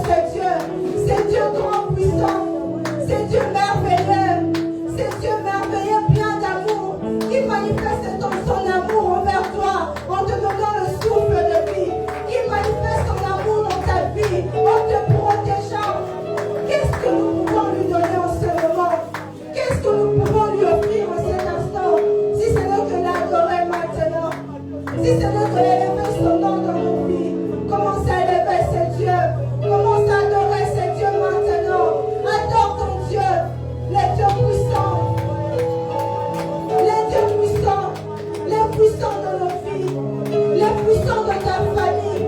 ce Dieu. C'est Dieu grand puissant. C'est Dieu merveilleux. C'est Dieu merveilleux, plein d'amour, qui manifeste son amour envers toi en te donnant le souffle de vie, qui manifeste son amour dans ta vie en te protégeant. Qu'est-ce que nous pouvons lui donner en ce moment? Qu'est-ce que nous pouvons lui offrir en cet instant? Si ce n'est que l'adorer maintenant, si ce n'est que élever son nom dans nos vies, commence à élever ce Dieu, commence à adorer ce Dieu maintenant. Adore ton Dieu, les dieux puissants, les dieux puissants, les puissants dans nos vies, les puissants dans ta famille.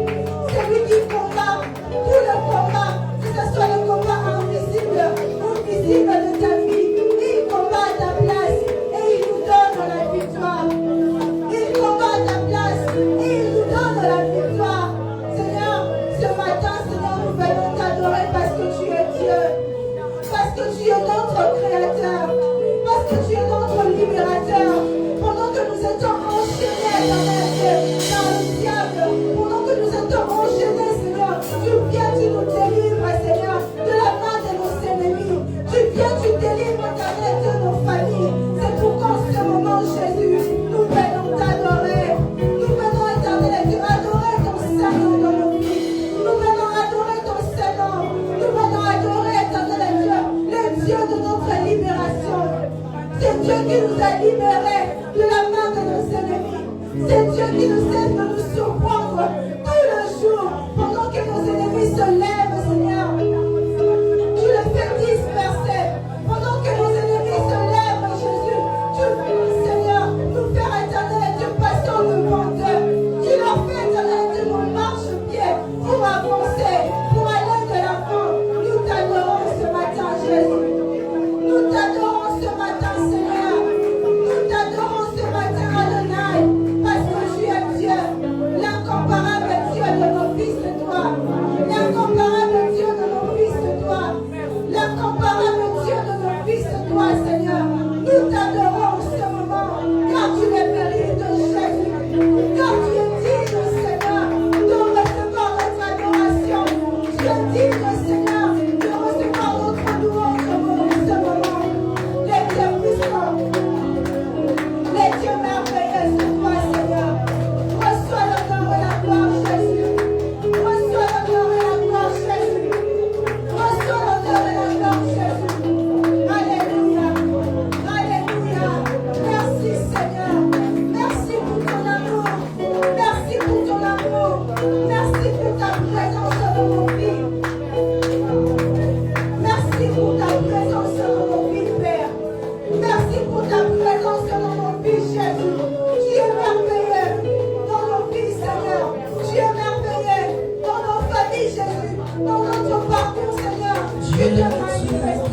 C'est lui qui combat tout le combat, que ce soit le combat invisible ou visible de ta vie. Il combat à ta place et il nous donne la victoire. Il combat à ta place et il nous donne la victoire. Seigneur, ce matin, Seigneur, nous venons t'adorer parce que tu es Dieu. Parce que tu es notre créateur. Parce que tu es notre libérateur. Pendant que nous étions enchaînés par le diable, pendant que nous étions enchaînés, Seigneur, tu viens, tu nous délivres, Seigneur, de la main de nos ennemis. Tu viens, tu délivres, Éternel, de nos familles. C'est pourquoi en ce moment, Jésus, nous venons t'adorer. Nous venons, Éternel, Dieu, adorer ton Saint-Nom dans nos vies. Nous venons adorer ton Saint-Nom. Nous venons adorer, Éternel Dieu, le Dieu de notre libération. C'est Dieu qui nous a libérés de la main de nos ennemis. C'est Dieu qui nous aide de nous surprendre tous les jours pendant que nos ennemis se lèvent, Seigneur. Tu les fais disperser. Pendant que nos ennemis se lèvent, Jésus, tu veux, Seigneur, nous faire, Éternel Dieu, passer devant d'eux. Tu leur fais, Éternel Dieu, nos marche-pied pour avancer, pour aller de l'avant. Nous t'adorons ce matin, Jésus. Nous t'adorons ce matin, Seigneur. Nous t'adorons ce matin, Adonai, parce que tu es Dieu, l'incomparable Dieu de nos fils de toi, l'incomparable Dieu de nos fils de toi, l'incomparable Dieu de nos fils de toi, Seigneur. Nous t'adorons en ce moment, car tu es mérite, Jésus, car tu es digne, Seigneur, de recevoir notre adoration. Tu es digne, Seigneur, de recevoir notre louange en ce moment. Les dieux puissants, les dieux merveilleux, c'est toi, Seigneur. Reçois l'honneur et la gloire, Jésus. Reçois l'honneur et la gloire, Jésus. Reçois l'honneur et la gloire, Jésus. Alléluia. Alléluia. Merci, Seigneur. Merci pour ton amour. Merci pour ton amour. Merci pour ta présence dans nos vies. Merci pour ta présence dans nos vies, Père. Merci pour ta présence dans nos vies, Jésus. Tu es merveilleux dans nos vies, Seigneur. Tu es merveilleux dans nos familles, Jésus. Dans notre parcours, Seigneur. Tu te manifestes.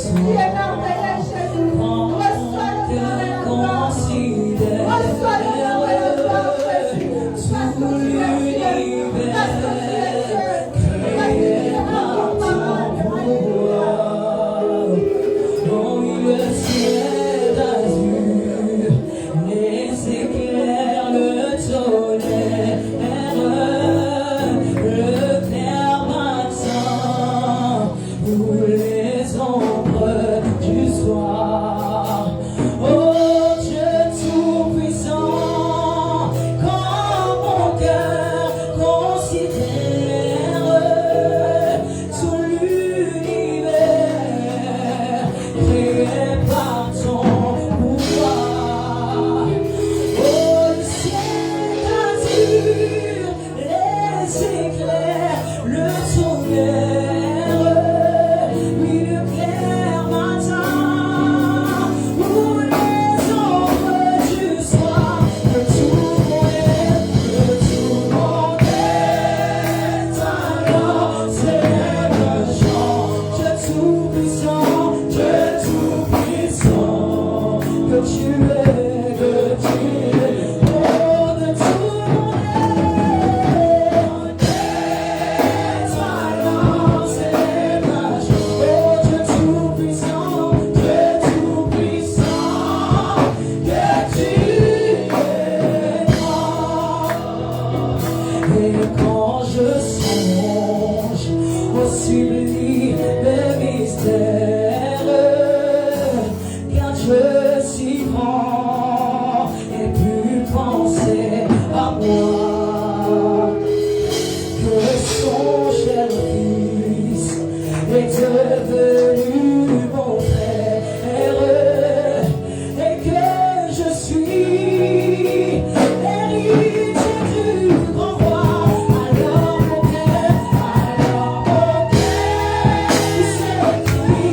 Tu es merveilleux, Jésus. Reçois l'honneur et la gloire. Reçois l'honneur et la gloire, Jésus. Parce que tu es Dieu. Parce que tu es Dieu. Parce que tu es incomparable. Alléluia. Oh, le ciel d'azur, les éclairs, le tonnerre, le clair matin, ou les ombres du soir. Oh Dieu tout-puissant, quand mon cœur considère tout l'univers créé par ton pouvoir. Oh, le ciel d'azur, les éclairs, le tonnerre, oui, le clair matin, ou les ombres du soir, que tout le monde est alors, c'est le chant, Dieu tout-puissant, que tu es, oh, de tout mon être, alors, sublime mystère, car je suis grand et plus penser à moi que son cher fils est devenu mon frère et que je suis héritier du grand roi. Alors mon cœur, c'est qui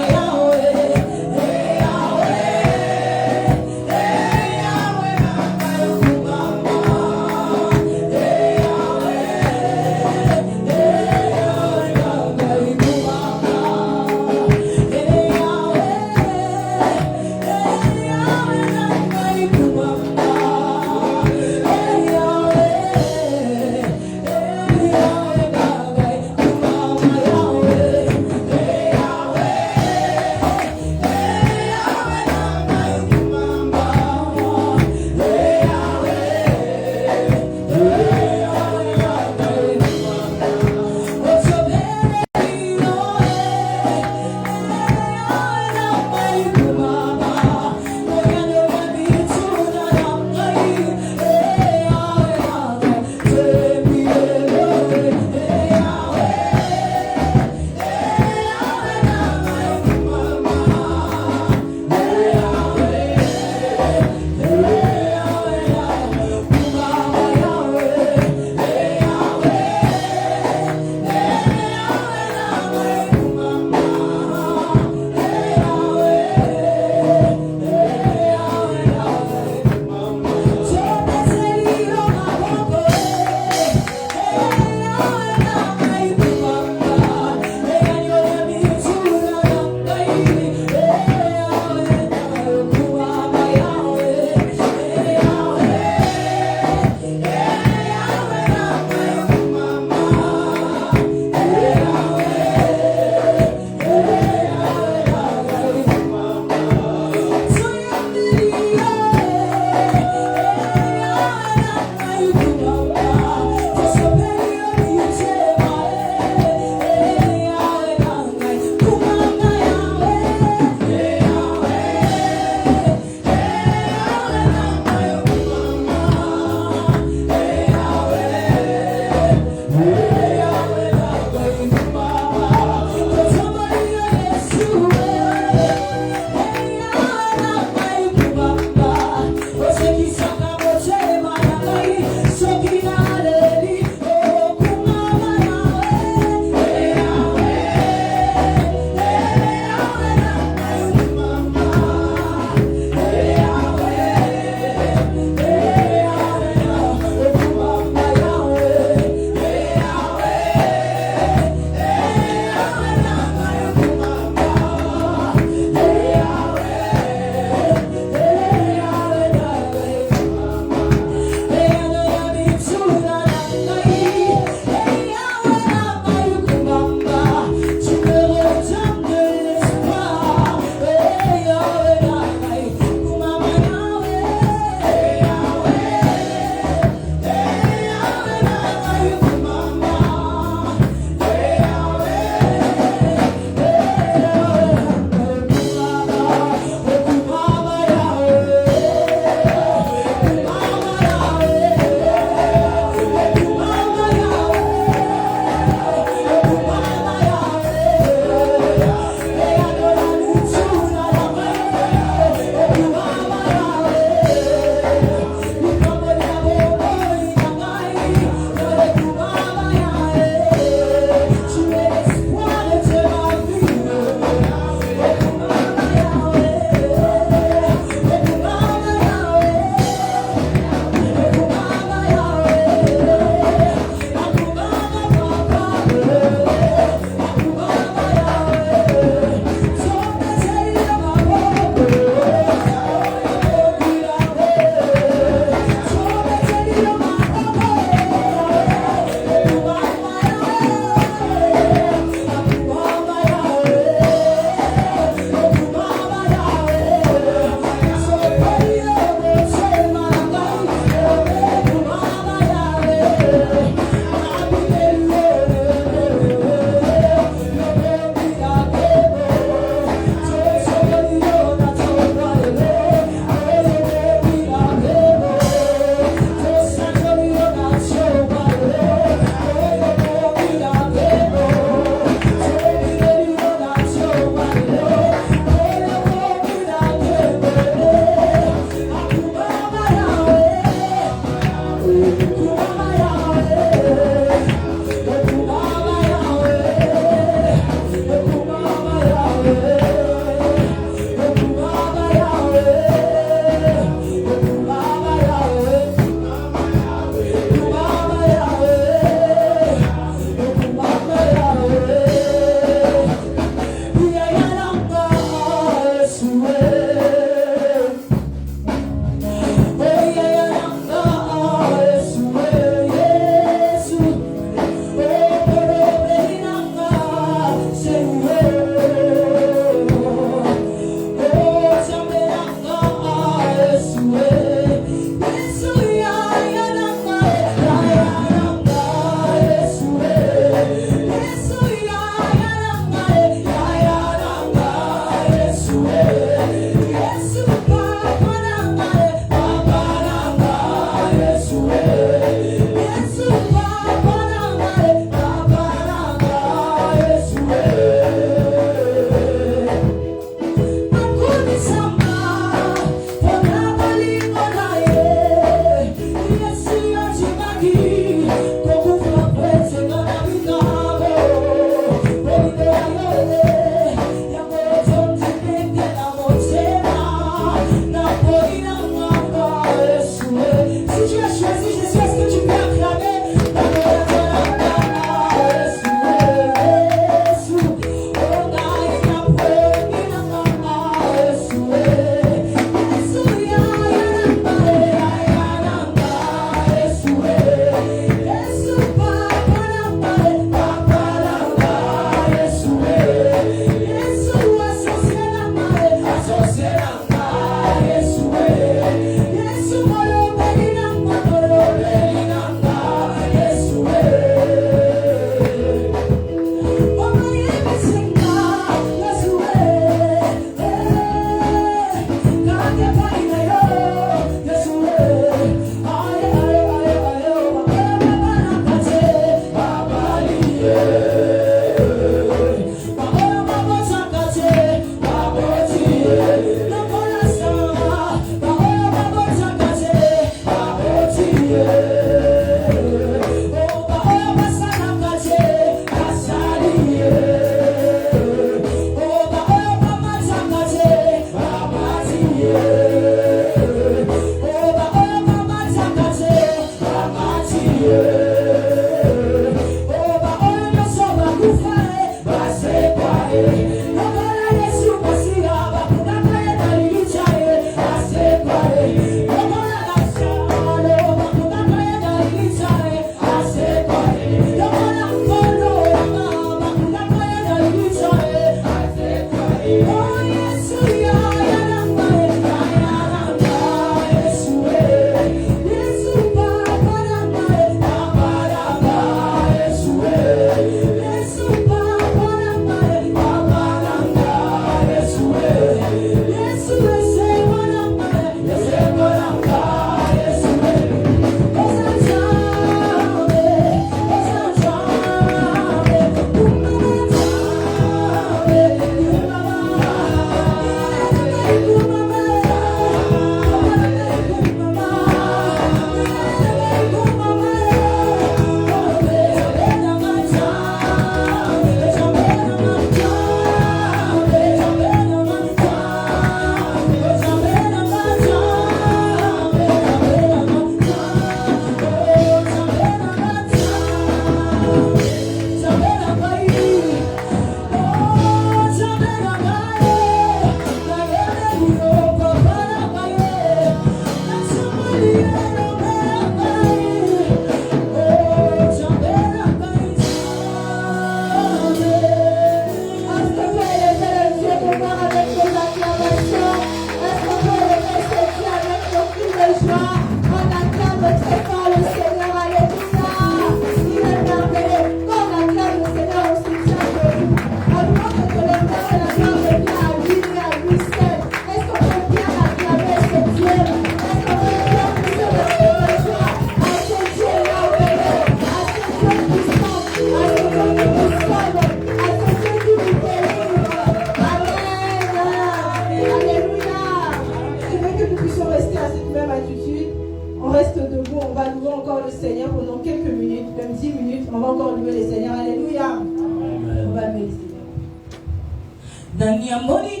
Money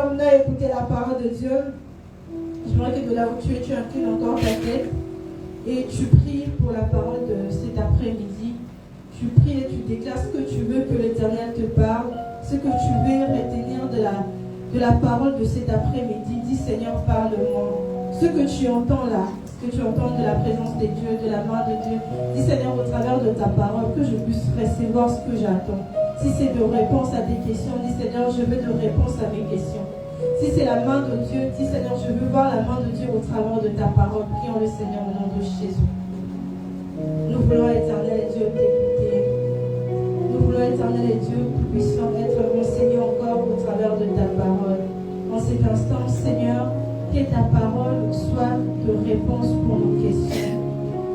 Seigneur, on a écouté la parole de Dieu. J'aimerais que de là où tu es, tu inclines encore ta tête et tu pries pour la parole de cet après-midi. Tu pries et tu déclares ce que tu veux que l'Éternel te parle, ce que tu veux retenir de la parole de cet après-midi. Dis Seigneur, parle-moi. Ce que tu entends là, ce que tu entends de la présence de Dieu, de la main de Dieu. Dis Seigneur, au travers de ta parole, que je puisse recevoir ce que j'attends. Si c'est de réponse à tes questions, dis Seigneur, je veux de réponse à mes questions. Si c'est la main de Dieu, dis Seigneur, je veux voir la main de Dieu au travers de ta parole. Prions le Seigneur au nom de Jésus. Nous voulons, Éternel Dieu, t'écouter. Nous voulons, Éternel Dieu, que nous puissions être renseignés encore au travers de ta parole. En cet instant, Seigneur, que ta parole soit de réponse pour nos questions.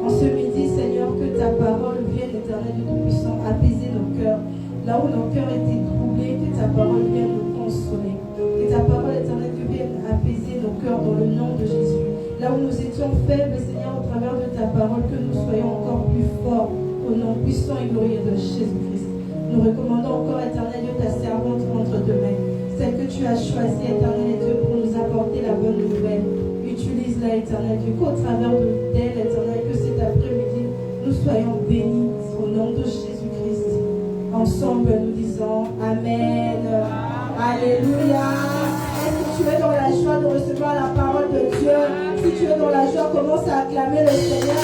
En ce midi, Seigneur, que ta parole vienne, Éternel Dieu Tout-Puissant, apaiser nos cœurs. Là où nos cœurs étaient troublés, que ta parole vienne nous consoler. Que ta parole, Éternel Dieu, vienne apaiser nos cœurs dans le nom de Jésus. Là où nous étions faibles, Seigneur, au travers de ta parole, que nous soyons encore plus forts au nom puissant et glorieux de Jésus-Christ. Nous recommandons encore, Éternel Dieu, ta servante entre tes mains, celle que tu as choisie, Éternel Dieu, pour nous apporter la bonne nouvelle. Utilise-la, Éternel Dieu, qu'au travers d'elle, Éternel, que cet après-midi, nous soyons bénis au nom de Jésus-Christ. Ensemble, nous disons Amen. Alléluia. Est-ce que tu es dans la joie de recevoir la parole de Dieu? Si tu es dans la joie, commence à acclamer le Seigneur.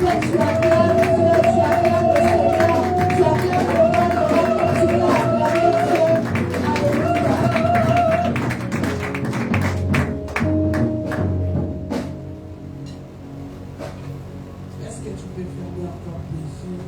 Tu acclames Dieu, tu acclames le Seigneur, tu acclames le Père, tu vas acclamer Dieu. Alléluia. Est-ce que tu peux fermer encore les yeux?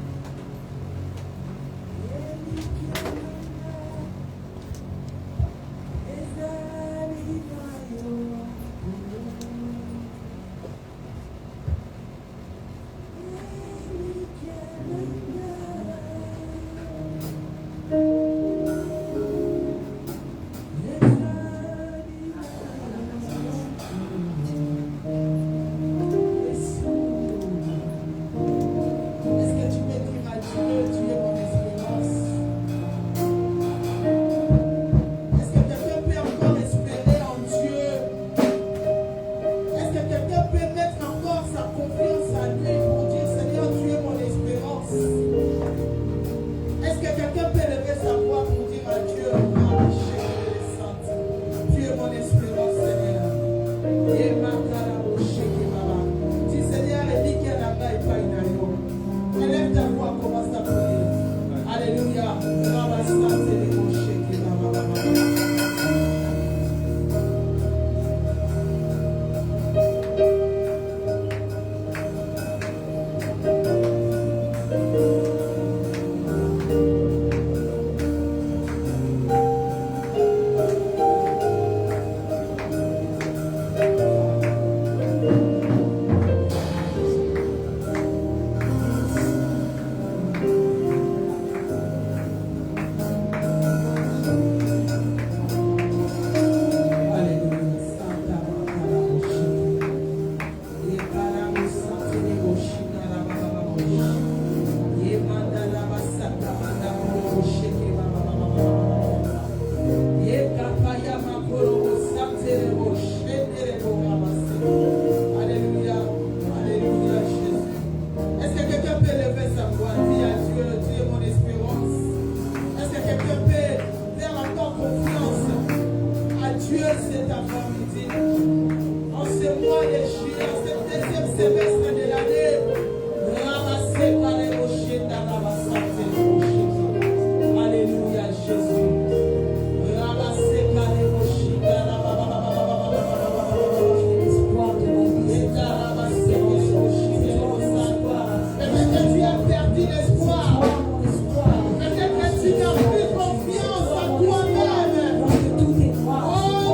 Tu n'as plus confiance en toi-même. Oh,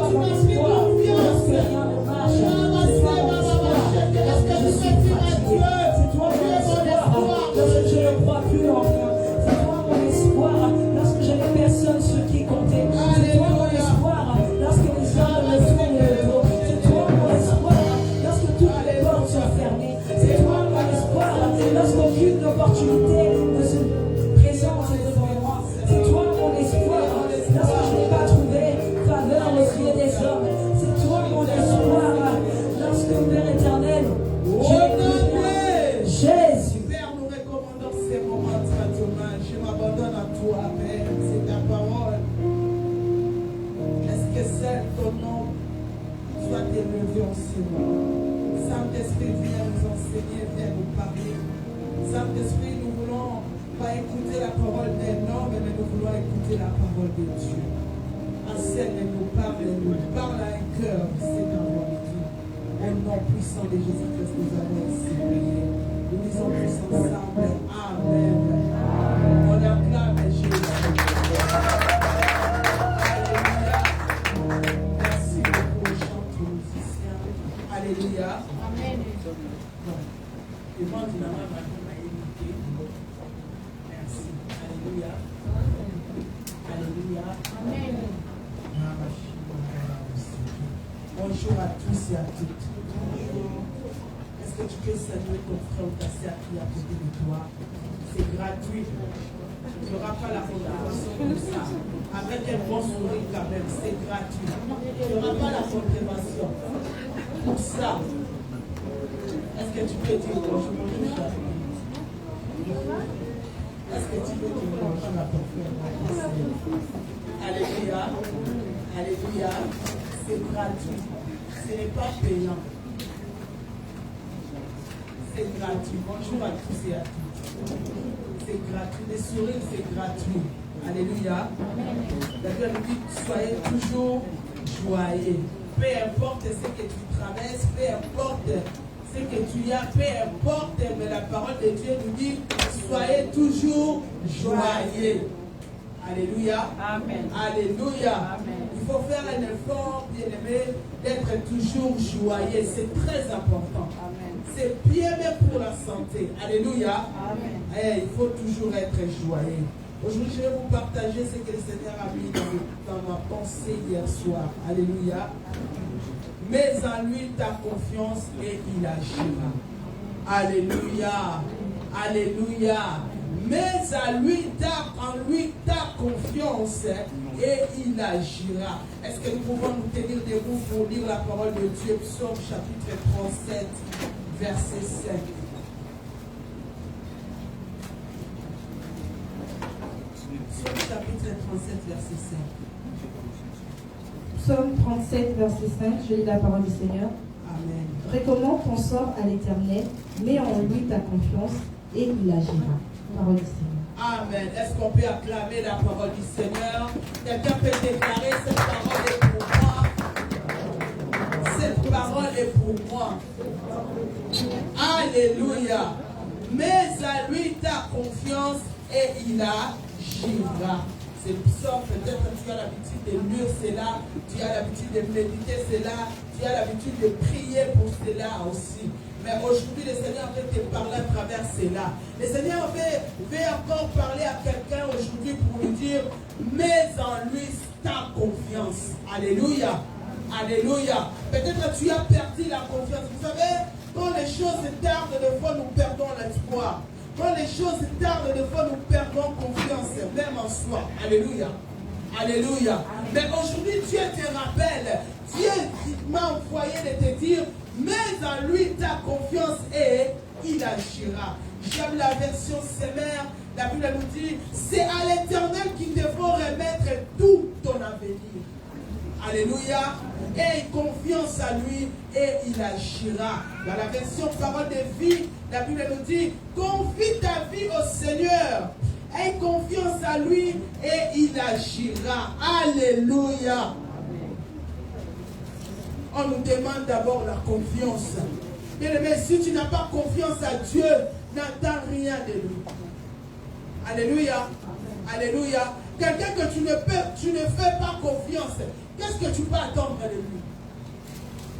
tu n'as plus confiance. enseignement. Saint-Esprit, viens nous enseigner, viens nous parler. Saint-Esprit, nous voulons pas écouter la parole d'un homme, mais nous voulons écouter la parole de Dieu. Enseigne-nous, parle à un cœur, Seigneur mon Dieu. Au nom puissant de Jésus-Christ, nous avons ainsi prié. Nous disons tous ensemble, Amen. On acclame Jésus. Alléluia. Merci beaucoup aux chanteurs musiciens. Alléluia. Amen. Et moi, finalement, maintenant, on a imité. Merci. Alléluia. Alléluia. Amen. Bonjour à tous et à toutes. Est-ce que tu peux saluer ton frère ou ta sœur qui est à côté de toi? C'est gratuit. Tu n'auras pas la contrefaçon comme ça. Avec un bon sourire quand même, c'est gratuit. Tu n'auras pas la contrefaçon. Pour ça, est-ce que tu peux dire bonjour, cher? Est-ce que tu peux dire bonjour à ton frère? Alléluia. Alléluia. C'est gratuit. Ce n'est pas payant. C'est gratuit. Bonjour à tous et à toutes. C'est gratuit. Les sourires, c'est gratuit. Alléluia. La Bible nous dit, soyez toujours joyeux. Peu importe ce que tu traverses, peu importe ce que tu as, peu importe, mais la parole de Dieu nous dit, soyez toujours joyeux. Alléluia. Amen. Alléluia. Amen. Il faut faire un effort, bien-aimé, d'être toujours joyeux. C'est très important. Amen. C'est bien même pour la santé. Alléluia. Amen. Il faut toujours être joyeux. Aujourd'hui, je vais vous partager ce que le Seigneur a mis dans ma pensée hier soir. Alléluia. Mets en lui ta confiance et il agira. Alléluia. Alléluia. Mets en lui ta confiance et il agira. Est-ce que nous pouvons nous tenir debout pour lire la parole de Dieu? Psaume chapitre 37, verset 5. Psaume chapitre 37, verset 5. Psaume 37, verset 5, je lis la parole du Seigneur. Amen. Recommande ton sort à l'Éternel, mets en lui ta confiance et il agira. Parole du Seigneur. Amen. Est-ce qu'on peut acclamer la parole du Seigneur? Quelqu'un peut déclarer cette parole est pour moi. Cette parole est pour moi. Alléluia. Mets à lui ta confiance et il agira. C'est le psaume, peut-être que tu as l'habitude de lire cela, tu as l'habitude de méditer cela, tu as l'habitude de prier pour cela aussi. Mais aujourd'hui, le Seigneur veut te parler à travers cela. Le Seigneur veut encore parler à quelqu'un aujourd'hui pour lui dire, mets en lui ta confiance. Alléluia. Alléluia. Peut-être tu as perdu la confiance. Vous savez, quand les choses tardent, des fois nous perdons l'espoir. Quand les choses tardent, des fois nous perdons confiance, même en soi. Alléluia. Alléluia. Mais aujourd'hui, Dieu te rappelle, Dieu m'a envoyé de te dire, mets en lui ta confiance et il agira. J'aime la version Semer. La Bible nous dit, c'est à l'Éternel qu'il te faut remettre tout ton avenir. Alléluia. Et confiance à lui et il agira. Dans la version parole de vie, la Bible nous dit, confie ta vie au Seigneur. Aie confiance à lui et il agira. Alléluia. On nous demande d'abord la confiance. Bien aimé, si tu n'as pas confiance à Dieu, n'attends rien de lui. Alléluia. Alléluia. Quelqu'un que tu ne fais pas confiance, qu'est-ce que tu peux attendre de lui?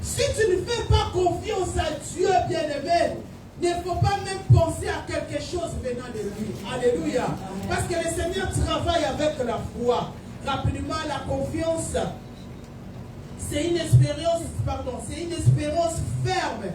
Si tu ne fais pas confiance à Dieu, bien-aimé, il ne faut pas même penser à quelque chose venant de lui. Alléluia. Parce que le Seigneur travaille avec la foi. Rapidement, la confiance, c'est une espérance, ferme.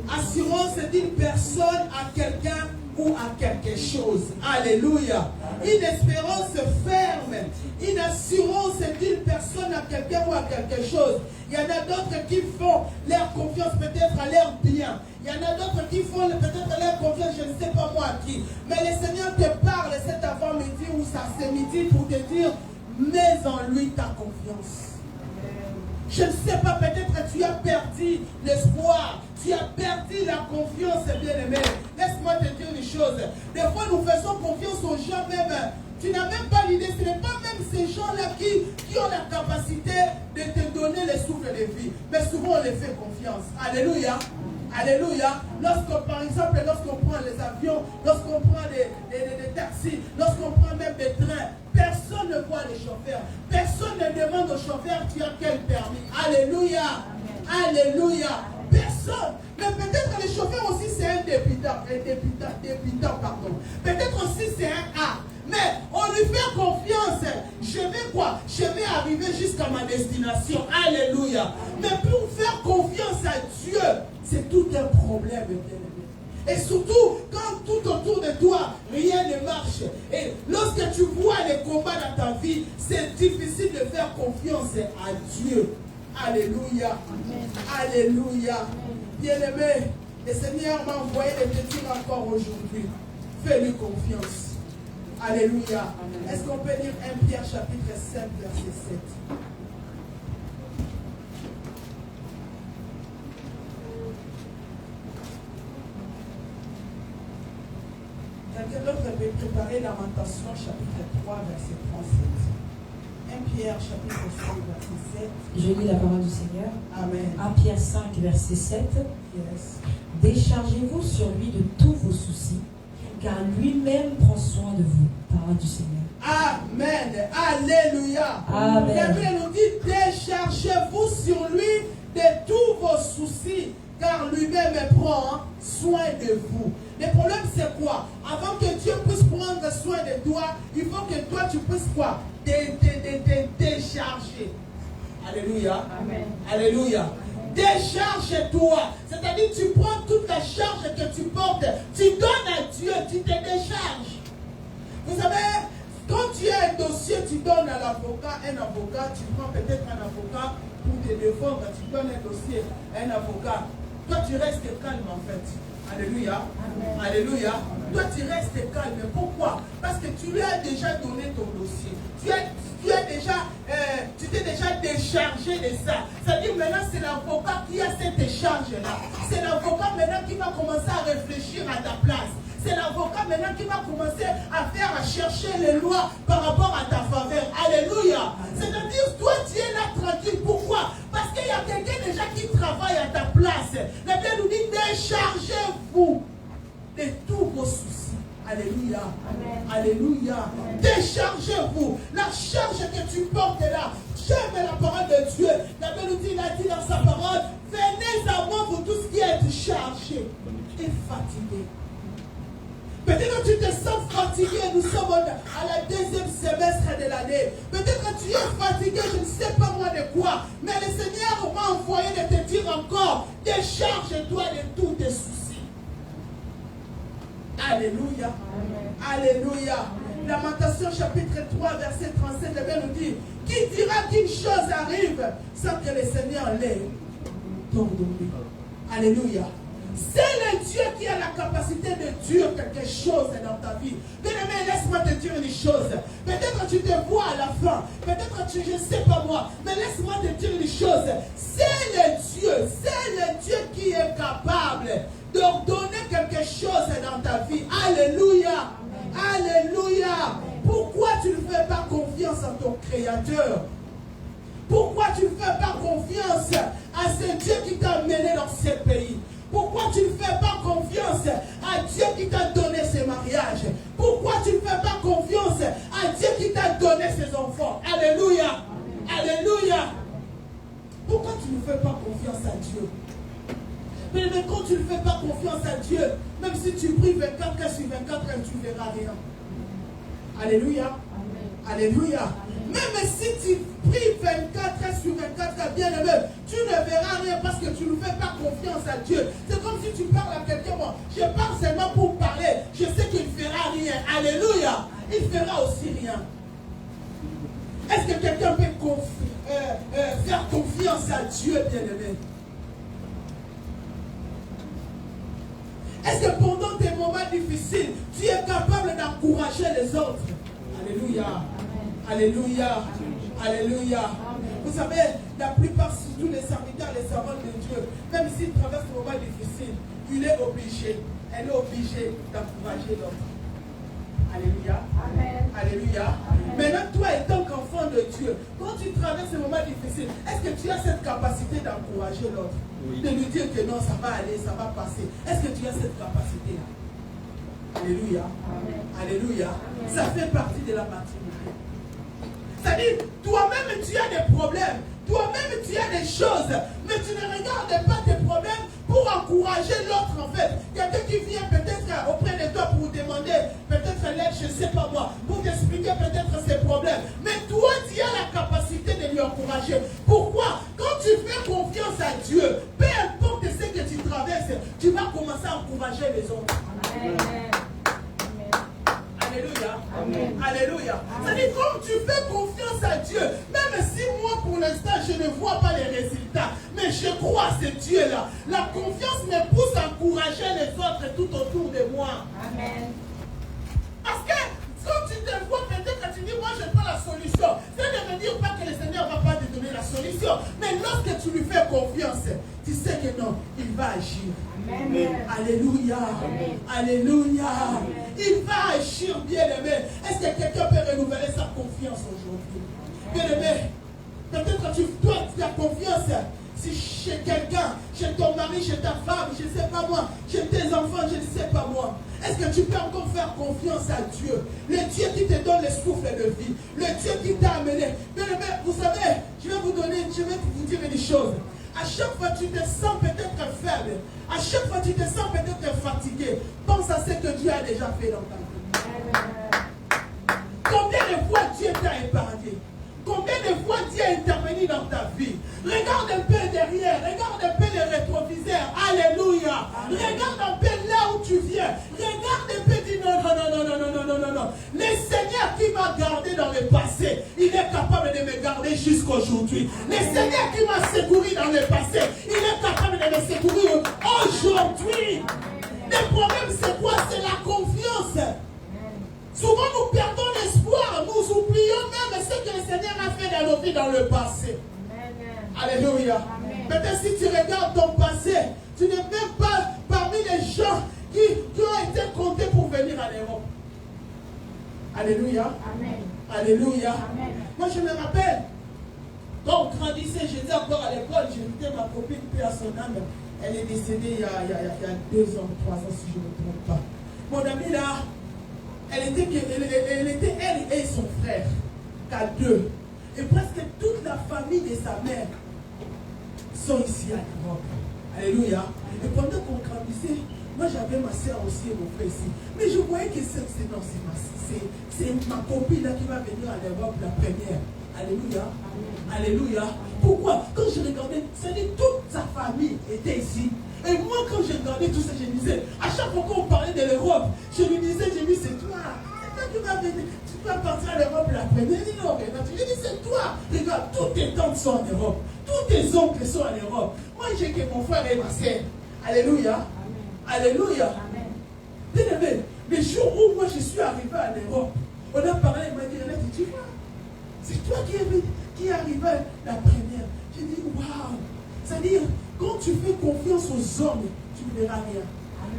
Assurance d'une personne à quelqu'un ou à quelque chose. Alléluia. Une espérance ferme. Une assurance d'une personne à quelqu'un ou à quelque chose. Il y en a d'autres qui font leur confiance peut-être à leur bien. Il y en a d'autres qui font peut-être leur confiance, je ne sais pas moi à qui. Mais le Seigneur te parle cet avant-midi ou ça c'est midi pour te dire, mets en lui ta confiance. Je ne sais pas, peut-être tu as perdu l'espoir, tu as perdu la confiance, bien-aimé. Laisse-moi te dire une chose. Des fois, nous faisons confiance aux gens même. Tu n'as même pas l'idée, ce n'est pas même ces gens-là qui ont la capacité de te donner le souffle de vie. Mais souvent, on les fait confiance. Alléluia. Alléluia. Par exemple, lorsqu'on prend les avions, lorsqu'on prend des taxis, lorsqu'on prend même des trains, personne ne voit les chauffeurs. Personne ne demande au chauffeur tu as quel permis. Alléluia. Alléluia. Personne. Mais peut-être que le chauffeur aussi c'est un débutant. Peut-être aussi c'est un A. Mais on lui fait confiance. Je vais quoi? Je vais arriver jusqu'à ma destination. Alléluia. Mais pour faire confiance à Dieu, c'est tout un problème, bien-aimé. Et surtout, quand tout autour de toi, rien ne marche. Et lorsque tu vois les combats dans ta vie, c'est difficile de faire confiance à Dieu. Alléluia. Amen. Alléluia. Bien-aimé, le Seigneur m'a envoyé de te dire encore aujourd'hui. Fais-lui confiance. Alléluia. Est-ce qu'on peut lire 1 Pierre chapitre 5, verset 7? Quelqu'un d'autre peut préparer Lamentation chapitre 3, verset 37. 1 Pierre chapitre 5, verset 7. Je lis la parole du Seigneur. Amen. 1 Pierre 5, verset 7. Yes. Déchargez-vous sur lui de tous vos soucis, car lui-même prend soin de vous. Parole du Seigneur. Amen. Alléluia. Amen. La Bible nous dit, déchargez-vous sur lui de tous vos soucis, car lui-même prend soin de vous. Le problème c'est quoi? Avant que Dieu puisse prendre soin de toi, il faut que toi tu puisses quoi? Te décharger. Alléluia. Amen. Alléluia. Décharge-toi. C'est-à-dire tu prends toute la charge que tu portes, tu donnes à Dieu, tu te décharges. Vous savez, quand tu as un dossier, tu donnes à l'avocat, un avocat, tu prends peut-être un avocat pour te défendre, tu donnes un dossier à un avocat. Toi tu restes calme en fait. Alléluia. Amen. Alléluia. Amen. Toi tu restes calme. Pourquoi? Parce que tu lui as déjà donné ton dossier. Tu t'es déjà déchargé de ça. C'est-à-dire maintenant c'est l'avocat qui a cette charge-là. C'est l'avocat maintenant qui va commencer à réfléchir à ta place. C'est l'avocat maintenant qui va commencer à chercher les lois par rapport à ta faveur. Alléluia. C'est-à-dire, toi, tu es là tranquille. Pourquoi? Parce qu'il y a quelqu'un déjà qui travaille à ta place. La Bible nous dit, déchargez-vous de tous vos soucis. Alléluia. Amen. Alléluia. Amen. Déchargez-vous. La charge que tu portes là. J'aime la parole de Dieu. La Bible nous dit, il a dit dans sa parole, venez à moi vous tous qui êtes chargés et fatigués. Peut-être que tu te sens fatigué, nous sommes à la deuxième semestre de l'année. Peut-être que tu es fatigué, je ne sais pas moi de quoi. Mais le Seigneur m'a envoyé de te dire encore, décharge-toi de tous tes soucis. Alléluia. Amen. Alléluia. Amen. Lamentation chapitre 3, verset 37, la Bible nous dit, qui dira qu'une chose arrive sans que le Seigneur l'ait ordonné. Alléluia. C'est le Dieu qui a la capacité de dire quelque chose dans ta vie. Bien-aimé, laisse-moi te dire une chose. Peut-être que tu te vois à la fin. Peut-être que je ne sais pas moi. Mais laisse-moi te dire une chose. C'est le Dieu qui est capable d'ordonner quelque chose dans ta vie. Alléluia. Alléluia. Pourquoi tu ne fais pas confiance en ton Créateur? Pourquoi tu ne fais pas confiance à ce Dieu qui t'a amené dans ce pays? Pourquoi tu ne fais pas confiance à Dieu qui t'a donné ce mariage? Pourquoi tu ne fais pas confiance à Dieu qui t'a donné ses enfants? Alléluia. Alléluia. Pourquoi tu ne fais pas confiance à Dieu? Mais quand tu ne fais pas confiance à Dieu, même si tu pries 24 heures sur 24 heures, tu ne verras rien. Alléluia. Alléluia. Même si tu pries 24 heures sur 24 heures, bien aimé, tu ne verras rien parce que tu ne fais pas confiance à Dieu. C'est comme si tu parles à quelqu'un, moi, je parle seulement pour parler, je sais qu'il ne fera rien. Alléluia. Il fera aussi rien. Est-ce que quelqu'un peut faire confiance à Dieu, bien aimé? Est-ce que pendant tes moments difficiles, tu es capable d'encourager les autres? Alléluia. Alléluia. Alléluia. Vous savez, la plupart, surtout les serviteurs, les servantes de Dieu, même s'ils traversent un moment difficile, elle est obligée d'encourager l'autre. Alléluia. Amen. Alléluia. Amen. Maintenant, toi, étant qu'enfant de Dieu, quand tu traverses un moment difficile, est-ce que tu as cette capacité d'encourager l'autre? Oui. De lui dire que non, ça va aller, ça va passer. Est-ce que tu as cette capacité-là? Alléluia. Amen. Alléluia. Amen. Ça fait partie de la maturité. C'est-à-dire, toi-même, tu as des problèmes. Toi-même, tu as des choses. Mais tu ne regardes pas tes problèmes pour encourager l'autre, en fait. Quelqu'un qui vient peut-être auprès de toi pour demander peut-être l'aide, je ne sais pas moi, pour t'expliquer peut-être ses problèmes. Mais toi, tu as la capacité de lui encourager. Pourquoi? Quand tu fais confiance à Dieu, peu importe ce que tu traverses, tu vas commencer à encourager les autres. Amen. Alléluia. Amen. Alléluia. C'est-à-dire, comme tu fais confiance à Dieu, même si moi, pour l'instant, je ne vois pas les résultats, mais je crois à ce Dieu-là. La confiance me pousse à encourager les autres tout autour de moi. Amen. Parce que quand tu te vois, peut-être que tu dis, moi, je prends la solution. Ça ne veut dire pas que le Seigneur ne va pas te donner la solution. Mais lorsque tu lui fais confiance, tu sais que non, il va agir. Amen. Alléluia. Amen. Alléluia. Amen. Il va agir, bien-aimé. Est-ce que quelqu'un peut renouveler sa confiance aujourd'hui? Bien-aimé, peut-être que toi, tu as confiance. Si chez quelqu'un, chez ton mari, chez ta femme, je ne sais pas moi, chez tes enfants, je ne sais pas moi. Est-ce que tu peux encore faire confiance à Dieu? Le Dieu qui te donne le souffle de vie. Le Dieu qui t'a amené. Bien-aimé, vous savez, je vais vous dire une chose. À chaque fois tu te sens peut-être faible. À chaque fois tu te sens peut-être fatigué. Pense à ce que Dieu a déjà fait dans ta vie. Combien de fois Dieu t'a épargné? Combien de fois Dieu a intervenu dans ta vie? Regarde un peu derrière, regarde un peu les rétroviseurs. Alléluia. Amen. Regarde un peu là où tu viens. Regarde un peu, dis non. Le Seigneur qui m'a gardé dans le passé, il est capable de me garder jusqu'aujourd'hui. Le Seigneur qui m'a secouru dans le passé, il est capable de me secourir aujourd'hui. Le problème c'est quoi? C'est la confiance. Souvent nous perdons l'espoir, nous oublions même ce que le Seigneur a fait dans nos vies dans le passé. Alléluia. Amen. Peut-être si tu regardes ton passé, tu n'es même pas parmi les gens qui ont été comptés pour venir à l'Europe. Alléluia. Amen. Alléluia. Amen. Moi je me rappelle, quand on grandissait, j'étais encore à l'école, j'invitais ma copine, paix à son âme. Elle est décédée il y a 2 ans, 3 ans si je ne me trompe pas. Mon amie là, elle était elle et son frère, qu'à 2. Et presque toute la famille de sa mère sont ici à l'Europe. Alléluia. Et pendant qu'on grandissait, moi j'avais ma soeur aussi et mon frère ici. Mais je voyais que c'est ma copine là qui va venir à l'Europe la première. Alléluia. Alléluia. Pourquoi? Quand je regardais, c'est-à-dire toute sa famille était ici. Et moi quand je regardais tout ça, je me disais, à chaque fois qu'on parlait de l'Europe, je lui disais, c'est toi. Tu vas venir, tu vas partir à l'Europe la première. Il dit non, regarde, je lui dis c'est toi. Regarde, tous tes tantes sont en Europe. Tous tes oncles sont en Europe. Moi j'ai que mon frère et ma soeur. Alléluia. Alléluia. Bien aimé, le jour où moi je suis arrivé à l'Europe, on a parlé, il m'a dit, tu vois, c'est toi qui es arrivé la première. J'ai dit, waouh. C'est-à-dire, quand tu fais confiance aux hommes, tu ne verras rien.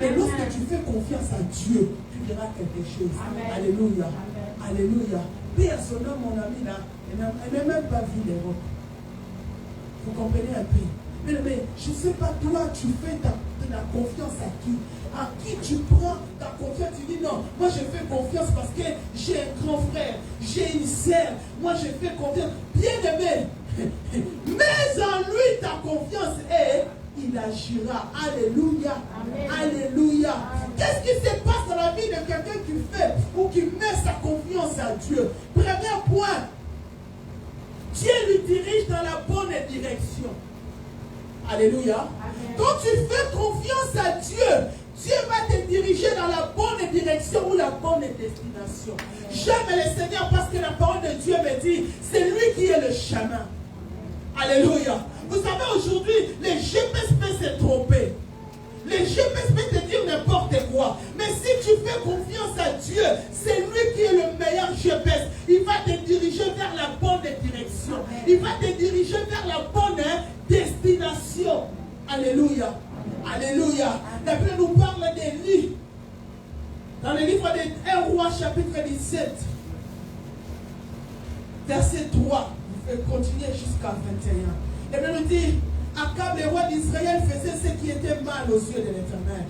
Mais lorsque tu fais confiance à Dieu, tu verras quelque chose. Amen. Alléluia. Amen. Alléluia. Personnellement, mon ami là, elle n'a même pas vu l'Europe. Vous comprenez un peu? Mais je ne sais pas, toi, tu fais ta confiance à qui? À qui tu prends ta confiance? Tu dis non, moi je fais confiance parce que j'ai un grand frère, j'ai une sœur, moi je fais confiance. Bien aimé, mets en lui ta confiance et il agira. Alléluia. Amen. Alléluia. Amen. Qu'est-ce qui se passe dans la vie de quelqu'un qui fait ou qui met sa confiance à Dieu? Premier point, Dieu lui dirige dans la bonne direction. Alléluia. Amen. Quand tu fais confiance à Dieu, Dieu va te diriger dans la bonne direction ou la bonne destination. J'aime le Seigneur parce que la parole de Dieu me dit, c'est lui qui est le chemin. Alléluia. Vous savez, aujourd'hui, les GPS peuvent se tromper. Les GPS peuvent te dire n'importe quoi. Mais si tu fais confiance à Dieu, c'est lui qui est le meilleur GPS. Il va te diriger vers la bonne direction. Il va te diriger vers la bonne destination. Alléluia. Alléluia. La Bible nous parle d'Élie. Dans le livre de 1 Roi, chapitre 17, verset 3. Vous pouvez continuer jusqu'à 21. La Bible nous dit, Akab, le roi d'Israël, faisait ce qui était mal aux yeux de l'Éternel.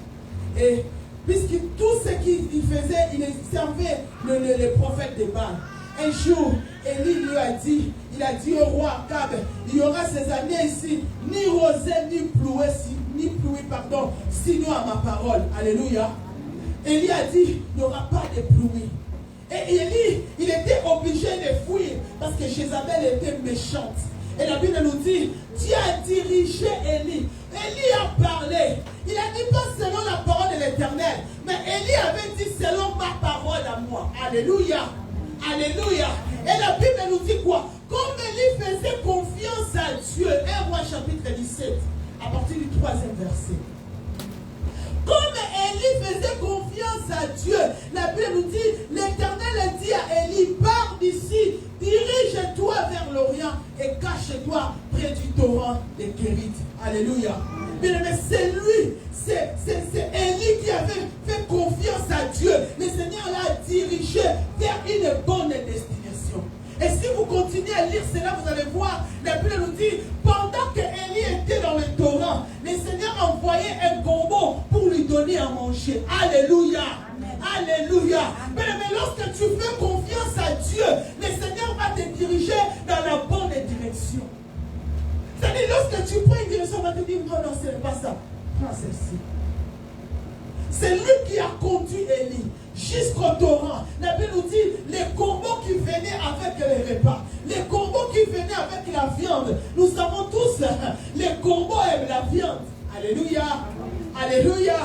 Et puisque tout ce qu'il faisait, il servait le prophète de Baal. Un jour, Élie lui a dit, il a dit au roi Akab, il y aura ces années ici, ni rosée, ni pluie, sinon à ma parole. Alléluia. Élie a dit, il n'y aura pas de pluie. Et Élie, il était obligé de fuir parce que Jézabel était méchante. Et la Bible nous dit, Dieu a dirigé Élie. Élie a parlé. Il a dit pas selon la parole de l'Éternel, mais Élie avait dit selon ma parole à moi. Alléluia. Alléluia. Et la Bible nous dit quoi? Comme Élie faisait confiance à Dieu. 1 Roi chapitre 17, à partir du 3e verset. Comme Élie faisait confiance à Dieu, la Bible nous dit, l'Éternel dit à Élie, pars d'ici, dirige-toi vers l'Orient et cache-toi près du torrent des Kérith. Alléluia. Mais c'est lui, c'est Élie qui avait fait confiance à Dieu. Le Seigneur l'a dirigé vers une bonne destination. Et si vous continuez à lire cela, vous allez voir, la Bible nous dit, pendant que Élie était dans le torrent, le Seigneur envoyait un corbeau pour lui donner à manger. Alléluia. Amen. Alléluia. Amen. Mais lorsque tu fais confiance à Dieu, le Seigneur va te diriger dans la bonne direction. C'est-à-dire, lorsque tu prends une direction, on va te dire, non, non, ce n'est pas ça. Prends celle-ci. C'est lui qui a conduit Élie jusqu'au torrent. La Bible nous dit, les corbeaux qui venaient avec les repas, les corbeaux qui venaient avec la viande. Nous savons tous, les corbeaux aiment la viande. Alléluia. Alléluia.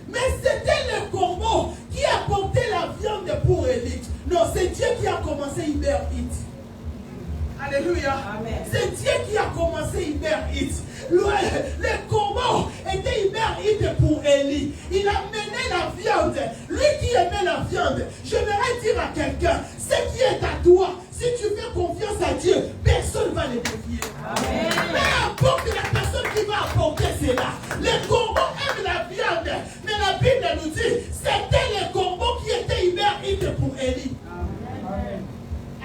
Mais c'était le corbeau qui apportait la viande pour Élie. Non, c'est Dieu qui a commencé Uber Eats. Alléluia. C'est Dieu qui a commencé Uber Eats. Le corbeau était Uber Eats pour Élie. Il a mené la viande. Lui qui aimait la viande. J'aimerais dire à quelqu'un, ce qui est à toi, si tu fais confiance à Dieu, personne ne va le défier. Amen. Peu importe la personne qui va apporter cela. Les corbeaux aiment la viande. Mais la Bible nous dit, c'était les corbeaux qui étaient Uber Eats pour Élie.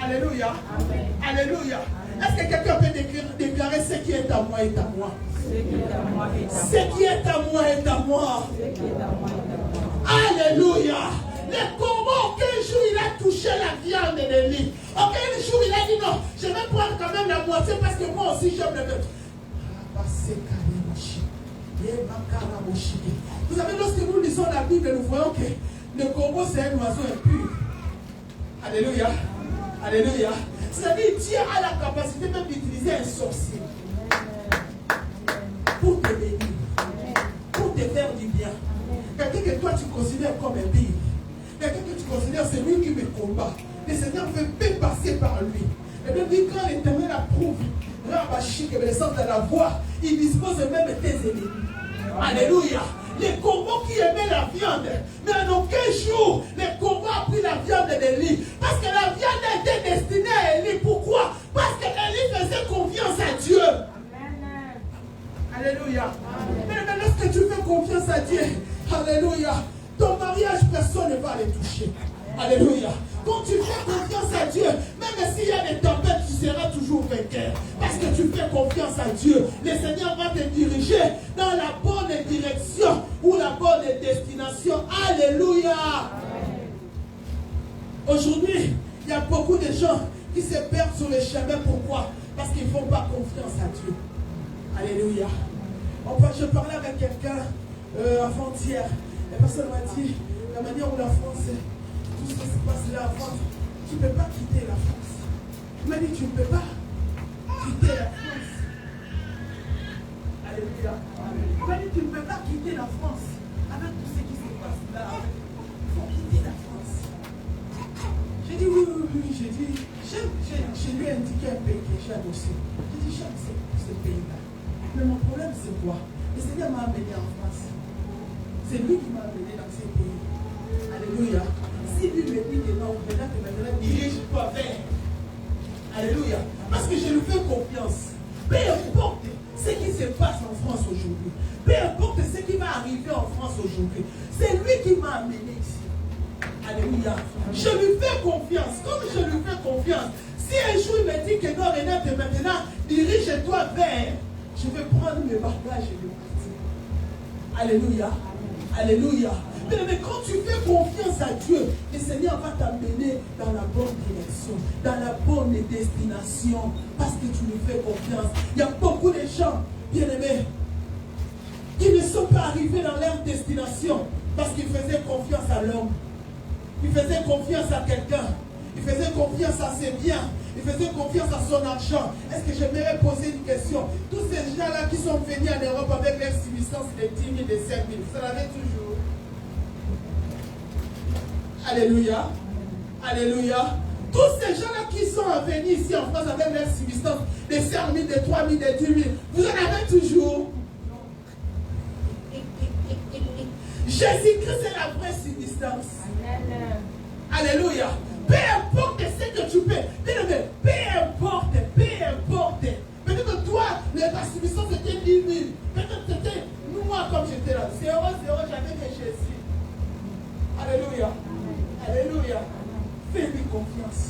Alléluia. Amen. Alléluia. Est-ce que quelqu'un peut déclarer ce qui est à moi est à moi? Ce qui est à moi est à moi. Alléluia. Le corbeau, aucun jour il a touché la viande d'Élie. Aucun jour il a dit non, je vais prendre quand même la moitié parce que moi aussi j'aime le bœuf. Vous savez, lorsque nous lisons la Bible, nous voyons que le corbeau c'est un oiseau impur. Alléluia. Alléluia. C'est-à-dire, Dieu a la capacité même d'utiliser un sorcier pour te bénir, pour te faire du bien. Quelqu'un que toi tu considères comme un pire, quelqu'un que tu considères c'est lui qui me combat. Le Seigneur fait passer par lui. Et bien, quand l'Éternel approuve, Rabachik et le sens de la voix, il dispose même tes ennemis. Alléluia. Les corbeaux qui aimaient la viande, mais en aucun jour, les corbeaux ont pris la viande d'Élie. Parce que la viande était destinée à Élie. Pourquoi? Parce qu'Élie faisait confiance à Dieu. Amen. Alléluia. Mais lorsque tu fais confiance à Dieu, alléluia, ton mariage, personne ne va le toucher. Alléluia. Quand tu fais confiance à Dieu, même s'il y a des tempêtes, tu seras toujours vainqueur. Parce que tu fais confiance à Dieu. Le Seigneur va te diriger dans la bonne direction ou la bonne destination. Alléluia. Aujourd'hui, il y a beaucoup de gens qui se perdent sur le chemin. Pourquoi? Parce qu'ils ne font pas confiance à Dieu. Alléluia. Je parlais avec quelqu'un avant-hier. La personne m'a dit, la manière où la France est, tout ce qui se passe là en France, tu ne peux pas quitter la France. Il m'a dit, tu ne peux pas quitter la France. Alléluia. Il m'a dit, tu ne peux pas quitter la France avec tout ce qui se passe là. Il faut quitter la France. J'ai dit, oui. J'ai dit, je lui ai indiqué un pays que j'aime aussi. J'ai dit, j'aime ce pays-là. Mais mon problème, c'est quoi? Le Seigneur m'a amené en France. C'est lui qui m'a amené dans ces pays. Alléluia. Si lui me dit que non, maintenant dirige-toi vers. Alléluia. Parce que je lui fais confiance. Peu importe ce qui se passe en France aujourd'hui. Peu importe ce qui va arriver en France aujourd'hui. C'est lui qui m'a amené ici. Alléluia. Je lui fais confiance. Comme je lui fais confiance, si un jour il me dit que non, Renate, maintenant, dirige-toi vers, je vais prendre mes bagages et le partir. Alléluia. Alléluia. Mais quand tu fais confiance à Dieu, le Seigneur va t'amener dans la bonne direction, dans la bonne destination, parce que tu lui fais confiance. Il y a beaucoup de gens, bien-aimés, qui ne sont pas arrivés dans leur destination parce qu'ils faisaient confiance à l'homme. Ils faisaient confiance à quelqu'un. Ils faisaient confiance à ses biens. Ils faisaient confiance à son argent. Est-ce que j'aimerais poser une question? Tous ces gens-là qui sont venus en Europe avec leur subsistance de 10 000, de 5 000, vous en avez toujours. Alléluia. Alléluia. Tous ces gens-là qui sont venus ici en France avec leur subsistance de 5 000, de 3 000, de 10 000, vous en avez toujours. Jésus-Christ est la vraie subsistance. Alléluia. Peu importe ce que tu peux. Peu importe. Peut-être que toi, ta subsistance était 10 000. Peut-être que c'était moi comme j'étais là. 0, 0, j'avais que Jésus. Alléluia. Alléluia. Fais-lui confiance.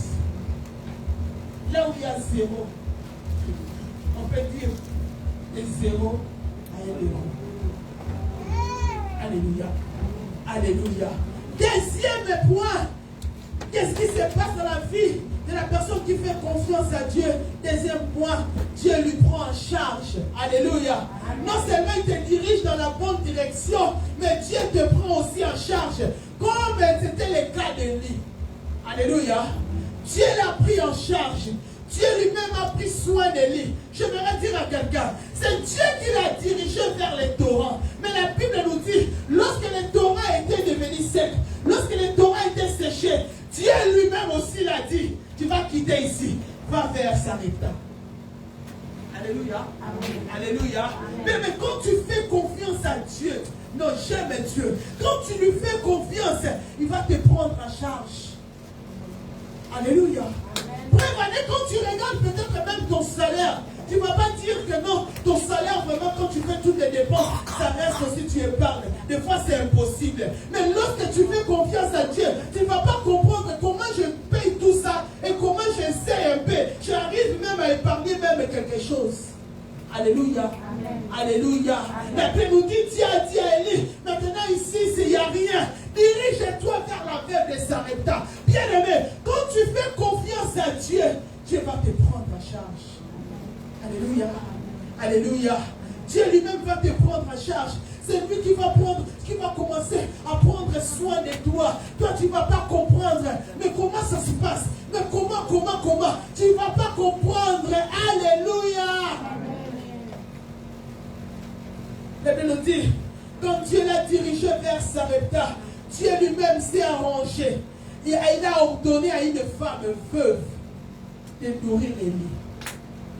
Là où il y a 0, on peut dire de 0 à 1 euro. Alléluia. Alléluia. Deuxième point. Qu'est-ce qui se passe dans la vie de la personne qui fait confiance à Dieu? Deuxième point, Dieu lui prend en charge. Alléluia. Non seulement il te dirige dans la bonne direction, mais Dieu te prend aussi en charge. Comme c'était le cas d'Élie. Alléluia. Dieu l'a pris en charge. Dieu lui-même a pris soin d'Élie. J'aimerais dire à quelqu'un, c'est Dieu qui l'a dirigé vers les torrents. Mais la Bible nous dit, lorsque les torrents étaient devenus secs, lorsque les torrents étaient séchés, Dieu lui-même aussi l'a dit, tu vas quitter ici, va vers Sarepta. Alléluia. Amen. Alléluia. Amen. Mais quand tu fais confiance à Dieu, non, j'aime Dieu. Quand tu lui fais confiance, il va te prendre en charge. Alléluia. Prévenez, quand tu regardes peut-être même ton salaire, tu ne vas pas dire que non, ton salaire vraiment quand tu fais toutes les dépenses, ça reste aussi tu épargnes. Des fois c'est impossible. Mais lorsque tu fais confiance à Dieu, tu ne vas pas comprendre comment je paye tout ça et comment j'essaie un peu. J'arrive même à épargner même quelque chose. Alléluia. Amen. Alléluia. La Bible nous dit, Dieu a dit à Élie, maintenant ici, il n'y a rien. Dirige-toi vers la veuve de Sarepta. Bien-aimé, quand tu fais confiance à Dieu, Dieu va te prendre en charge. Alléluia. Alléluia. Dieu lui-même va te prendre en charge. C'est lui qui va commencer à prendre soin de toi. Toi, tu ne vas pas comprendre. Mais comment ça se passe? Mais comment? Tu ne vas pas comprendre. Alléluia. La Bible nous dit, quand Dieu l'a dirigé vers Sarepta, Dieu lui-même s'est arrangé. Et il a ordonné à une femme veuve de nourrir Élie.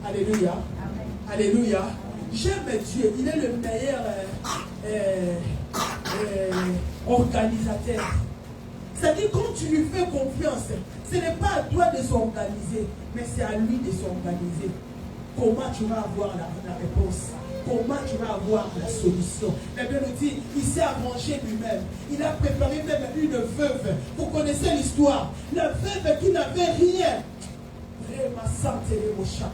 Alléluia. Amen. Alléluia. J'aime Dieu. Il est le meilleur organisateur. C'est-à-dire, quand tu lui fais confiance, ce n'est pas à toi de s'organiser, mais c'est à lui de s'organiser. Comment tu vas avoir la réponse? Comment tu vas avoir la solution? La Bible nous dit, il s'est arrangé lui-même. Il a préparé même une veuve. Vous connaissez l'histoire. La veuve qui n'avait rien. Vraiment sentir au chat.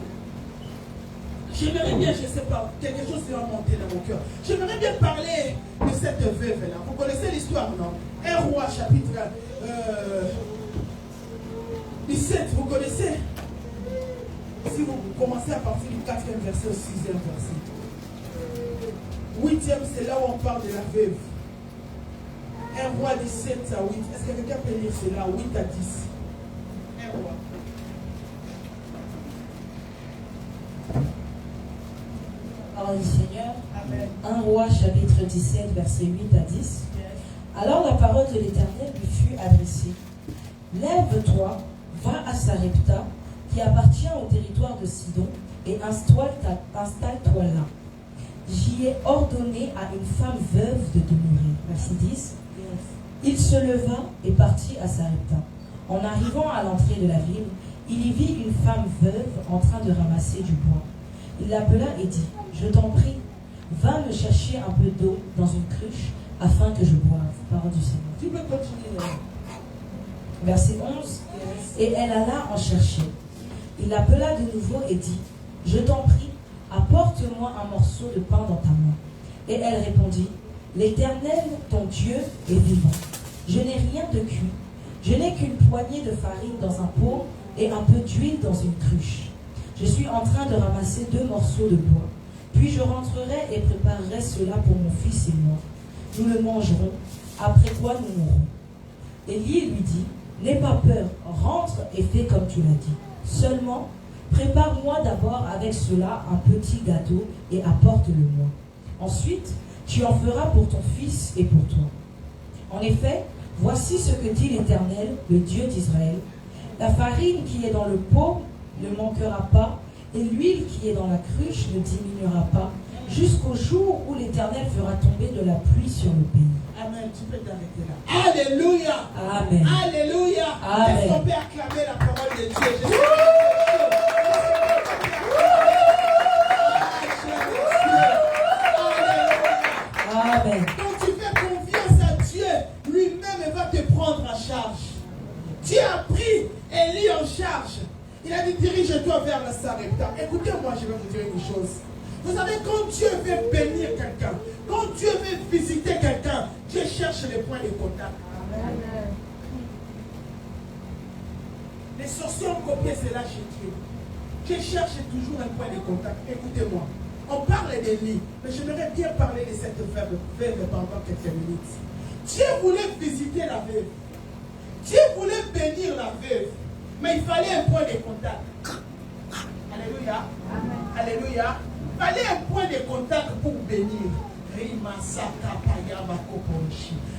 J'aimerais bien, je ne sais pas, quelque chose qui va monter dans mon cœur. J'aimerais bien parler de cette veuve-là. Vous connaissez l'histoire, non? 1 Roi, chapitre 17, vous connaissez? Si vous commencez à partir du 4e verset au 6e verset. 8e, c'est là où on parle de la veuve. 1 Roi 17 à 8. Est-ce que quelqu'un peut lire cela? 8 à 10. 1 Roi. Parole du Seigneur. Amen. 1 Roi chapitre 17 verset 8 à 10. Yes. Alors la parole de l'Éternel lui fut adressée. Lève-toi, va à Sarepta, qui appartient au territoire de Sidon, et installe-toi là. J'y ai ordonné à une femme veuve de demeurer. Verset 10. Yes. Il se leva et partit à Sarepta. En arrivant à l'entrée de la ville, il y vit une femme veuve en train de ramasser du bois. Il l'appela et dit, « Je t'en prie, va me chercher un peu d'eau dans une cruche afin que je boive. » Parole du Seigneur. Tu peux continuer. Verset 11. Et elle alla en chercher. Il l'appela de nouveau et dit, « Je t'en prie, apporte-moi un morceau de pain dans ta main. » Et elle répondit, « L'Éternel, ton Dieu, est vivant. Je n'ai rien de cuit. Je n'ai qu'une poignée de farine dans un pot et un peu d'huile dans une cruche. Je suis en train de ramasser 2 morceaux de bois. Puis je rentrerai et préparerai cela pour mon fils et moi. Nous le mangerons, après quoi nous mourrons. » Élie lui dit, « N'aie pas peur, rentre et fais comme tu l'as dit. Seulement, prépare-moi d'abord avec cela un petit gâteau et apporte-le-moi. Ensuite, tu en feras pour ton fils et pour toi. En effet, voici ce que dit l'Éternel, le Dieu d'Israël. La farine qui est dans le pot ne manquera pas, et l'huile qui est dans la cruche ne diminuera pas, jusqu'au jour où l'Éternel fera tomber de la pluie sur le pays. » Amen. Tu peux t'arrêter là. Alléluia. Amen. Alléluia. Amen. Est-ce qu'on peut acclamer la parole de Dieu? Amen. Quand tu fais confiance à Dieu, lui-même va te prendre en charge. Dieu a pris Élie en charge. Il a dit, dirige-toi vers la Sarepta. Écoutez-moi, je vais vous dire une chose. Vous savez, quand Dieu veut bénir quelqu'un, quand Dieu veut visiter quelqu'un, Dieu cherche les points de contact. Amen. Les sorciers ont copié cela chez Dieu. Dieu cherche toujours un point de contact. Écoutez-moi. On parle d'Élie, mais j'aimerais bien parler de cette veuve pendant quelques minutes. Dieu voulait visiter la veuve. Dieu voulait bénir la veuve. Mais il fallait un point de contact. Alléluia. Amen. Alléluia. Il fallait un point de contact pour bénir.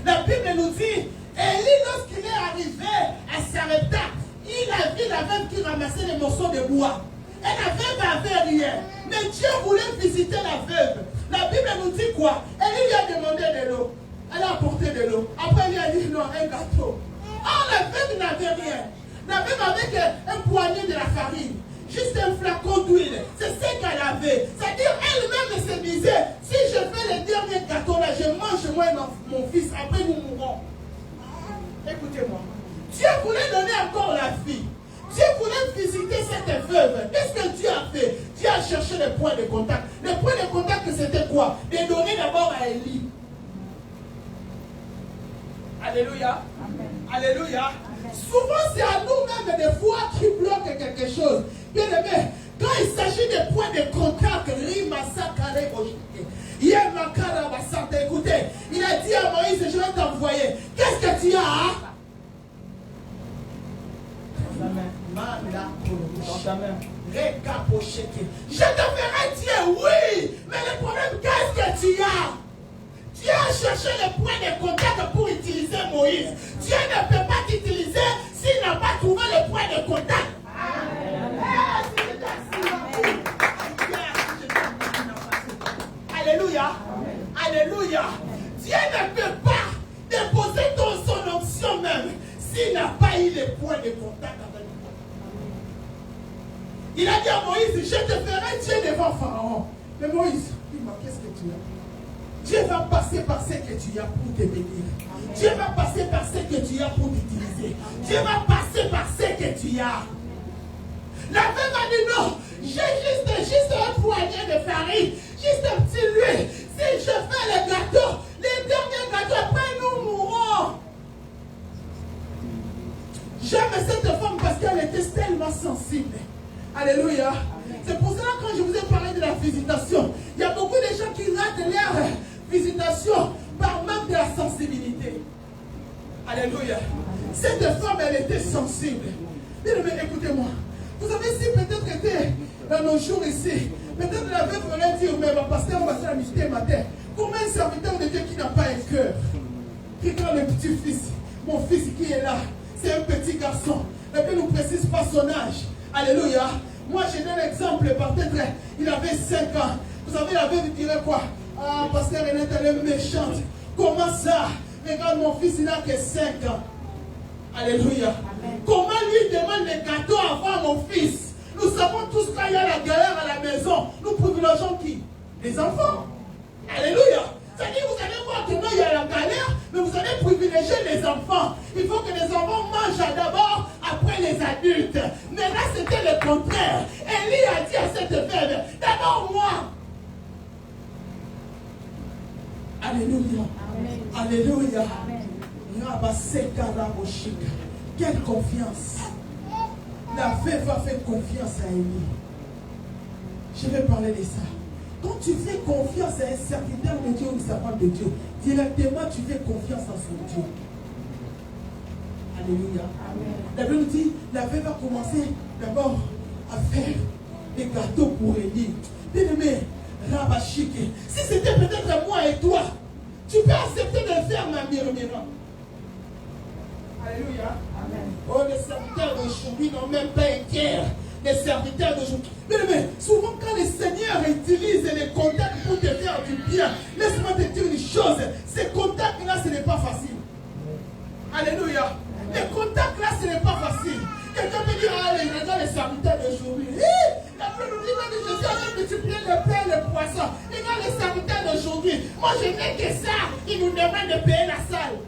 La Bible nous dit, Élie, lorsqu'il est arrivé à Sarepta, il a vu la veuve qui ramassait les morceaux de bois. Et la veuve n'avait rien. Mais Dieu voulait visiter la veuve. La Bible nous dit quoi? Élie lui a demandé de l'eau. Elle a apporté de l'eau. Après, elle lui a dit non, un gâteau. Ah, la veuve n'avait rien. La veuve avait un poignet de la farine. Juste un flacon d'huile. C'est ce qu'elle avait. C'est-à-dire, elle-même se disait, si je fais le dernier gâteau là, je mange moi et mon fils. Après, nous mourrons. Écoutez-moi. Dieu voulait donner encore la vie. Dieu voulait visiter cette veuve. Qu'est-ce que Dieu a fait? Dieu a cherché les points de contact. Les points de contact, c'était quoi? De donner d'abord à Élie. Alléluia. Amen. Alléluia. Amen. Souvent, c'est à nous-mêmes des fois qui bloquent quelque chose. Bien aimé, quand il s'agit des points de contact, écoutez, il a dit à Moïse, je vais t'envoyer. Qu'est-ce que tu as? Je te ferai Dieu, oui, mais le problème, qu'est-ce que tu as? Dieu a cherché le point de contact pour utiliser Moïse. Dieu ne peut pas t'utiliser s'il n'a pas trouvé le point de contact. Alléluia. Alléluia. Dieu ne peut pas déposer son onction même s'il n'a pas eu le point de contact avec toi. Il a dit à Moïse, je te ferai Dieu devant Pharaon. Mais Moïse, dis-moi, qu'est-ce que tu as? Dieu va passer par ce que tu as pour te bénir. Dieu va passer par ce que tu as pour t'utiliser. Dieu va passer par ce que tu as. La veuve a dit non, j'ai juste un poignet de farine, juste un petit huile. Si je fais le gâteau, les derniers gâteaux, après nous mourrons. J'aime cette femme parce qu'elle était tellement sensible. Alléluia. C'est pour cela quand je vous ai parlé de la visitation, il y a beaucoup de gens qui ratent leur visitation par manque de la sensibilité. Alléluia. Cette femme, elle était sensible. Bien aimé, écoutez-moi. Vous savez, si peut-être était dans nos jours ici, peut-être la veuve aurait dit, mais ma pasteur, on va faire la mystère matin. Comment un serviteur de Dieu qui n'a pas un cœur, qui quand le petit-fils, mon fils qui est là, c'est un petit garçon. La Bible ne précise pas son âge. Alléluia. Moi, j'ai donné l'exemple, peut-être il avait 5 ans. Vous savez, la veuve dirait quoi? Ah, pasteur, elle est méchante. Comment ça? Regarde, mon fils, il n'a que 5 ans. Alléluia. Amen. Comment lui demande les gâteaux avant mon fils? Nous savons tous quand il y a la galère à la maison, nous privilégions qui? Les enfants. Alléluia. C'est-à-dire, vous allez voir que non, il y a la galère, mais vous allez privilégier les enfants. Il faut que les enfants mangent d'abord, après les adultes. Mais là, c'était le contraire. Élie a dit à cette femme, d'abord moi. Alléluia. Amen. Alléluia. Amen. Quelle confiance. La veuve va faire confiance à Élie. Je vais parler de ça. Quand tu fais confiance à un serviteur de Dieu ou une servante de Dieu, directement tu fais confiance en son Dieu. Alléluia. Amen. La Bible nous dit, la veuve va commencer d'abord à faire des gâteaux pour Élie. Bien-aimé, Rabashike, si c'était peut-être moi et toi, tu peux accepter de faire ma murmura. Alléluia. Amen. Oh, les serviteurs d'aujourd'hui n'ont même pas un tiers. Les serviteurs d'aujourd'hui. Mais souvent quand le Seigneur utilise les contacts pour te faire du bien, laisse-moi te dire une chose, ces contacts-là, ce n'est pas facile. Alléluia. Les contacts-là, ce n'est pas facile. Quelqu'un peut dire, ah, regarde les serviteurs d'aujourd'hui. La Bible nous dit, je suis en train de multiplier le pain et le poisson. Regarde les serviteurs d'aujourd'hui. Moi, je n'ai que ça. Ils nous demandent de payer la salle.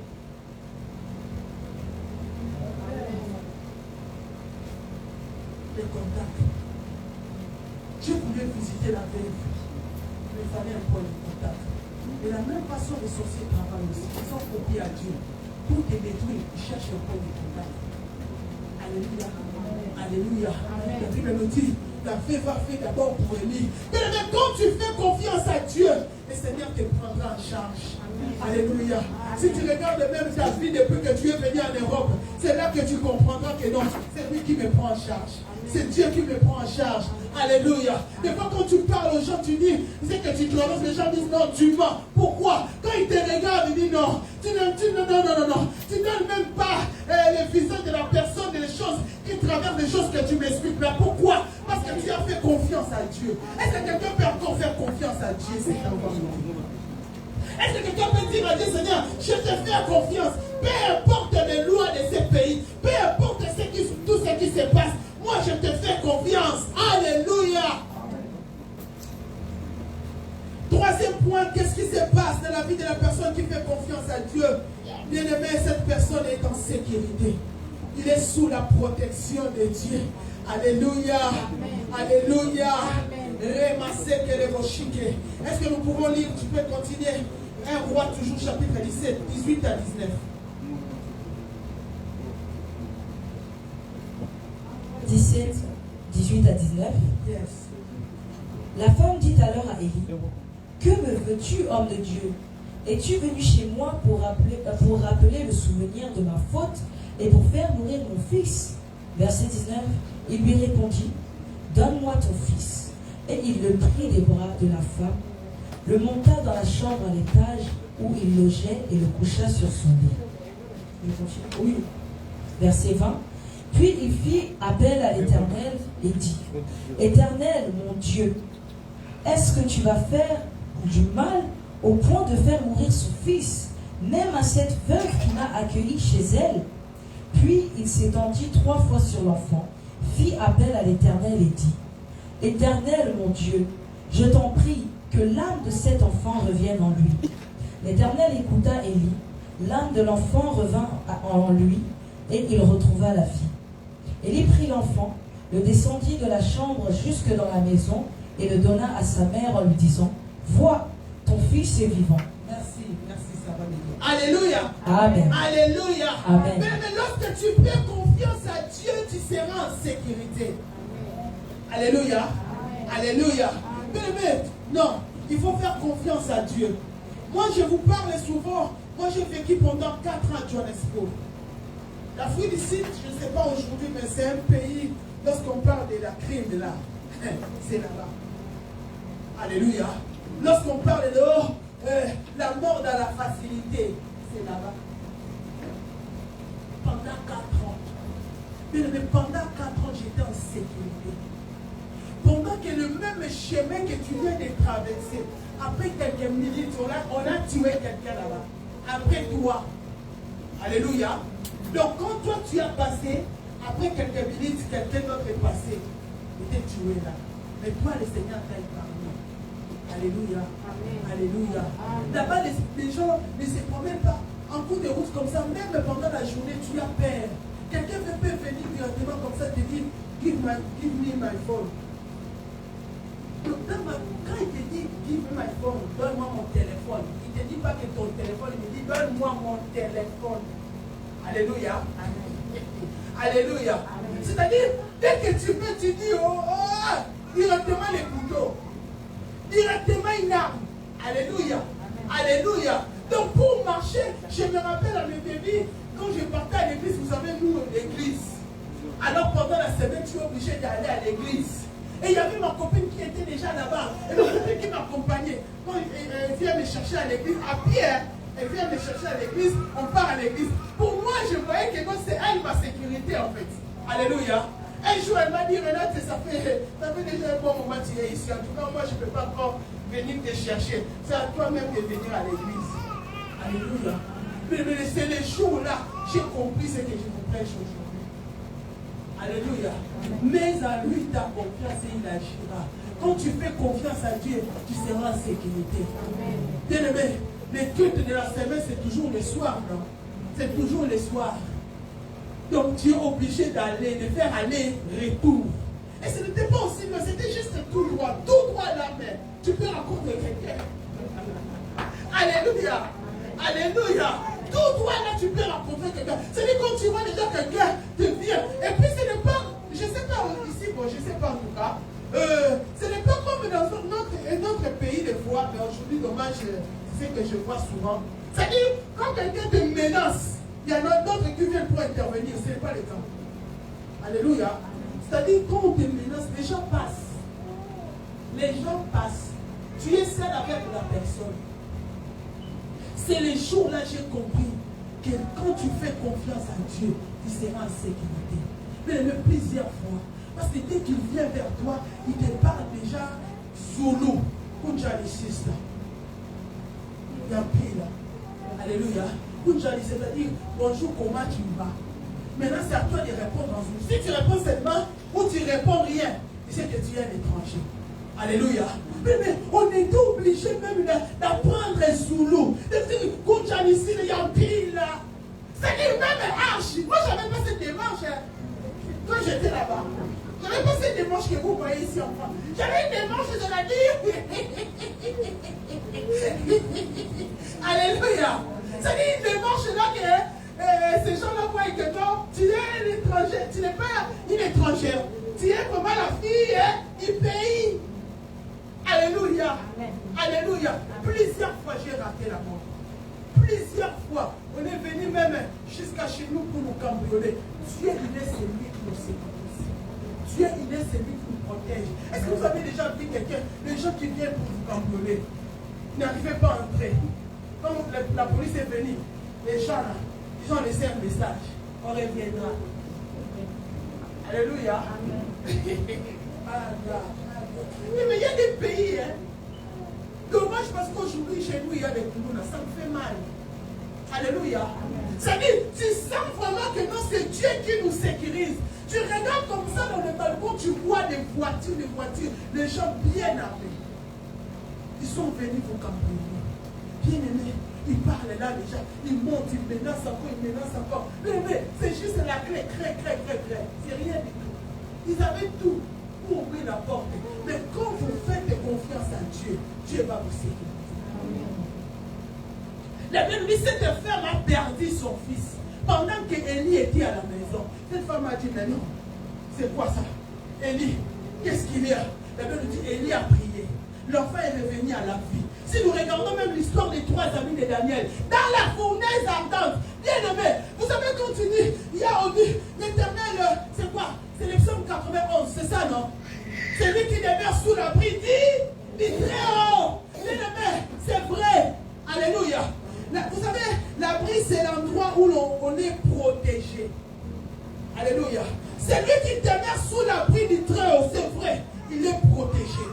Les contacts. Je voulais visiter la veuve. Il fallait un point de contact. De la même façon, les sorciers travaillent aussi. Ils ont copié à Dieu. Pour te détruire, ils cherchent un point de contact. Alléluia. Alléluia. La Bible nous dit, la veuve va faire d'abord pour Élie. Mais quand tu fais confiance à Dieu, le Seigneur te prendra en charge. Alléluia. Si tu regardes même ta vie depuis que tu es venu en Europe, c'est là que tu comprendras que non, c'est lui qui me prend en charge. C'est Dieu qui me prend en charge. Alléluia. Des fois quand tu parles aux gens, tu dis, c'est que tu tromperas, les gens disent non, tu mens. Pourquoi? Quand ils te regardent, ils disent non. Tu donnes même pas le visage de la personne, des choses qui traversent les choses que tu m'expliques là. Pourquoi? Parce que tu as fait confiance à Dieu. Est-ce que quelqu'un peut encore faire confiance à Dieu? C'est Est-ce que quelqu'un peut dire à Dieu, Seigneur, je te fais confiance. Peu importe les lois de ces pays, peu importe tout ce qui se passe, moi je te fais confiance. Alléluia. Troisième point, qu'est-ce qui se passe dans la vie de la personne qui fait confiance à Dieu? Bien aimé, cette personne est en sécurité. Il est sous la protection de Dieu. Alléluia. Amen. Alléluia. Est-ce que nous pouvons lire? Tu peux continuer. 1 Roi, toujours chapitre 17, 18 à 19. 17, 18 à 19. Yes. La femme dit alors à Élie, que me veux-tu, homme de Dieu? Es-tu venu chez moi pour rappeler le souvenir de ma faute et pour faire mourir mon fils? Verset 19, il lui répondit, donne-moi ton fils. Et il le prit des bras de la femme, le monta dans la chambre à l'étage où il logeait et le coucha sur son lit. Oui. Verset 20, puis il fit appel à l'Éternel et dit, Éternel, mon Dieu, est-ce que tu vas faire du mal au point de faire mourir son fils, même à cette veuve qui m'a accueilli chez elle? Puis il s'étendit 3 fois sur l'enfant, fit appel à l'Éternel et dit, Éternel, mon Dieu, je t'en prie que l'âme de cet enfant revienne en lui. L'Éternel écouta Élie, l'âme de l'enfant revint en lui, et il retrouva la fille. Élie prit l'enfant, le descendit de la chambre jusque dans la maison, et le donna à sa mère en lui disant, vois, ton fils est vivant. Merci, ça va bien. Alléluia. Amen. Alléluia. Amen. Mais lorsque tu fais confiance à Dieu, tu seras en sécurité. Alléluia. Alléluia. Mais non, il faut faire confiance à Dieu. Moi, je vous parle souvent. Moi, j'ai vécu pendant 4 ans à Johannesburg. L'Afrique du Sud, je ne sais pas aujourd'hui, mais c'est un pays, lorsqu'on parle de la crime là, c'est là-bas. Alléluia. Lorsqu'on parle de la mort dans la facilité, c'est là-bas. Pendant 4 ans. Mais pendant 4 ans, j'étais en sécurité. Pendant que le même chemin que tu viens de traverser, après quelques minutes, on a tué quelqu'un là-bas. Après toi. Alléluia. Donc quand toi tu as passé, après quelques minutes, quelqu'un d'autre est passé. Peut-être tu es là. Mais toi, le Seigneur t'a épargné. Alléluia. Amen. Alléluia. Là-bas, les gens ne se promènent pas en cours de route comme ça. Même pendant la journée, tu as peur. Quelqu'un peut venir directement comme ça et te dire, give me my phone. Donc, quand il te dit, give me my phone, donne-moi mon téléphone. Il ne te dit pas que ton téléphone, il te dit, donne-moi mon téléphone. Alléluia. Amen. Alléluia. C'est-à-dire, dès que tu veux, tu dis, directement les couteaux. Directement une arme. Alléluia. Alléluia. Donc pour marcher, je me rappelle à mes bébés, quand je partais à l'église, vous savez, nous, l'église. Alors pendant la semaine, tu es obligé d'aller à l'église. Et il y avait ma copine qui était déjà là-bas. Et ma copine qui m'accompagnait. Quand elle vient me chercher à l'église, à pied, elle vient me chercher à l'église, on part à l'église. Pour moi, je voyais que c'est elle ma sécurité en fait. Alléluia. Un jour, elle m'a dit, Renate, ça fait déjà un bon moment que tu es ici. En tout cas, moi, je ne peux pas encore venir te chercher. C'est à toi-même de venir à l'église. Alléluia. Mais c'est les jours-là, j'ai compris ce que je vous prêche aujourd'hui. Alléluia. Mais à lui, ta confiance et il agira. Quand tu fais confiance à Dieu, tu seras en sécurité. Bien-aimé, le culte de la semaine, c'est toujours le soir, non? C'est toujours le soir. Donc tu es obligé d'aller, de faire aller-retour. Et ce n'était pas aussi, mais c'était juste tout droit là, mais tu peux rencontrer quelqu'un. Alléluia. Alléluia. Tout droit là, tu peux rencontrer quelqu'un. C'est-à-dire quand tu vois déjà quelqu'un te vient. Et puis ce n'est pas, je ne sais pas ici, bon, je ne sais pas en tout cas. Ce n'est pas comme dans notre pays des fois, mais aujourd'hui, dommage, c'est ce que je vois souvent. C'est-à-dire, quand quelqu'un te menace, il y en a d'autres qui viennent pour intervenir, ce n'est pas le cas. Alléluia. C'est-à-dire, quand on te menace, les gens passent. Les gens passent. Tu es seul avec la personne. C'est les jours-là que j'ai compris que quand tu fais confiance à Dieu, tu seras en sécurité. Mais plusieurs fois. Parce que dès qu'il vient vers toi, il te parle déjà solo. Kunjalisista. Il y a un pays là. Alléluia. C'est-à-dire, bonjour, comment tu vas? Maintenant, c'est à toi de répondre en jour. Si tu réponds seulement ou tu réponds rien, tu sais que tu es un étranger. Alléluia. Mais on est obligé même d'apprendre Zoulou. De dire, quand j'allais ici, il y a un pays là. C'est-à-dire, même archi. Moi, je n'avais pas cette démarche. Quand j'étais là-bas, je n'avais pas cette démarche que vous voyez ici en France. J'avais une démarche de la dire. Alléluia. C'est-à-dire une démarche là que ces gens-là voient que toi, tu es un étranger, tu n'es pas une étrangère. Tu es vraiment la fille du pays. Alléluia. Amen. Alléluia. Plusieurs fois j'ai raté la mort. Plusieurs fois. On est venu même jusqu'à chez nous pour nous cambrioler. Dieu, il est celui qui nous sécurise. Dieu, il est celui qui nous protège. Est-ce que vous avez déjà vu quelqu'un, les gens qui viennent pour vous cambrioler, n'arrivaient pas à entrer? Quand la police est venue, les gens là, ils ont laissé un message. On reviendra. Alléluia. Mais il y a des pays, hein. Dommage parce qu'aujourd'hui, chez nous, il y a des koumouna. Ça me fait mal. Alléluia. C'est-à-dire, tu sens vraiment que non, c'est Dieu qui nous sécurise. Tu regardes comme ça dans le balcon, tu vois des voitures, les gens bien armés. Ils sont venus vous cambrioler. Bien aimés, ils parlent là déjà, ils montent, ils menacent encore. Mais c'est juste la clé, c'est rien du tout. Ils avaient tout pour ouvrir la porte. Mais quand vous faites confiance à Dieu, Dieu va vous sécuriser. La Bible dit, cette femme a perdu son fils pendant que Élie était à la maison. Cette femme a dit, mais non, c'est quoi ça? Élie, qu'est-ce qu'il y a? La Bible dit, Élie a prié. L'enfant est revenu à la vie. Si nous regardons même l'histoire des 3 amis de Daniel, dans la fournaise ardente, bien aimé, vous savez quand tu dis, il y a au dit, l'Éternel, c'est quoi? C'est le psaume 91, c'est ça, non? C'est lui qui demeure sous l'abri dit très haut. Bien aimé, c'est vrai. Alléluia. Vous savez, l'abri, c'est l'endroit où on est protégé. Alléluia. C'est lui qui demeure sous l'abri du très haut, c'est vrai. Il est protégé.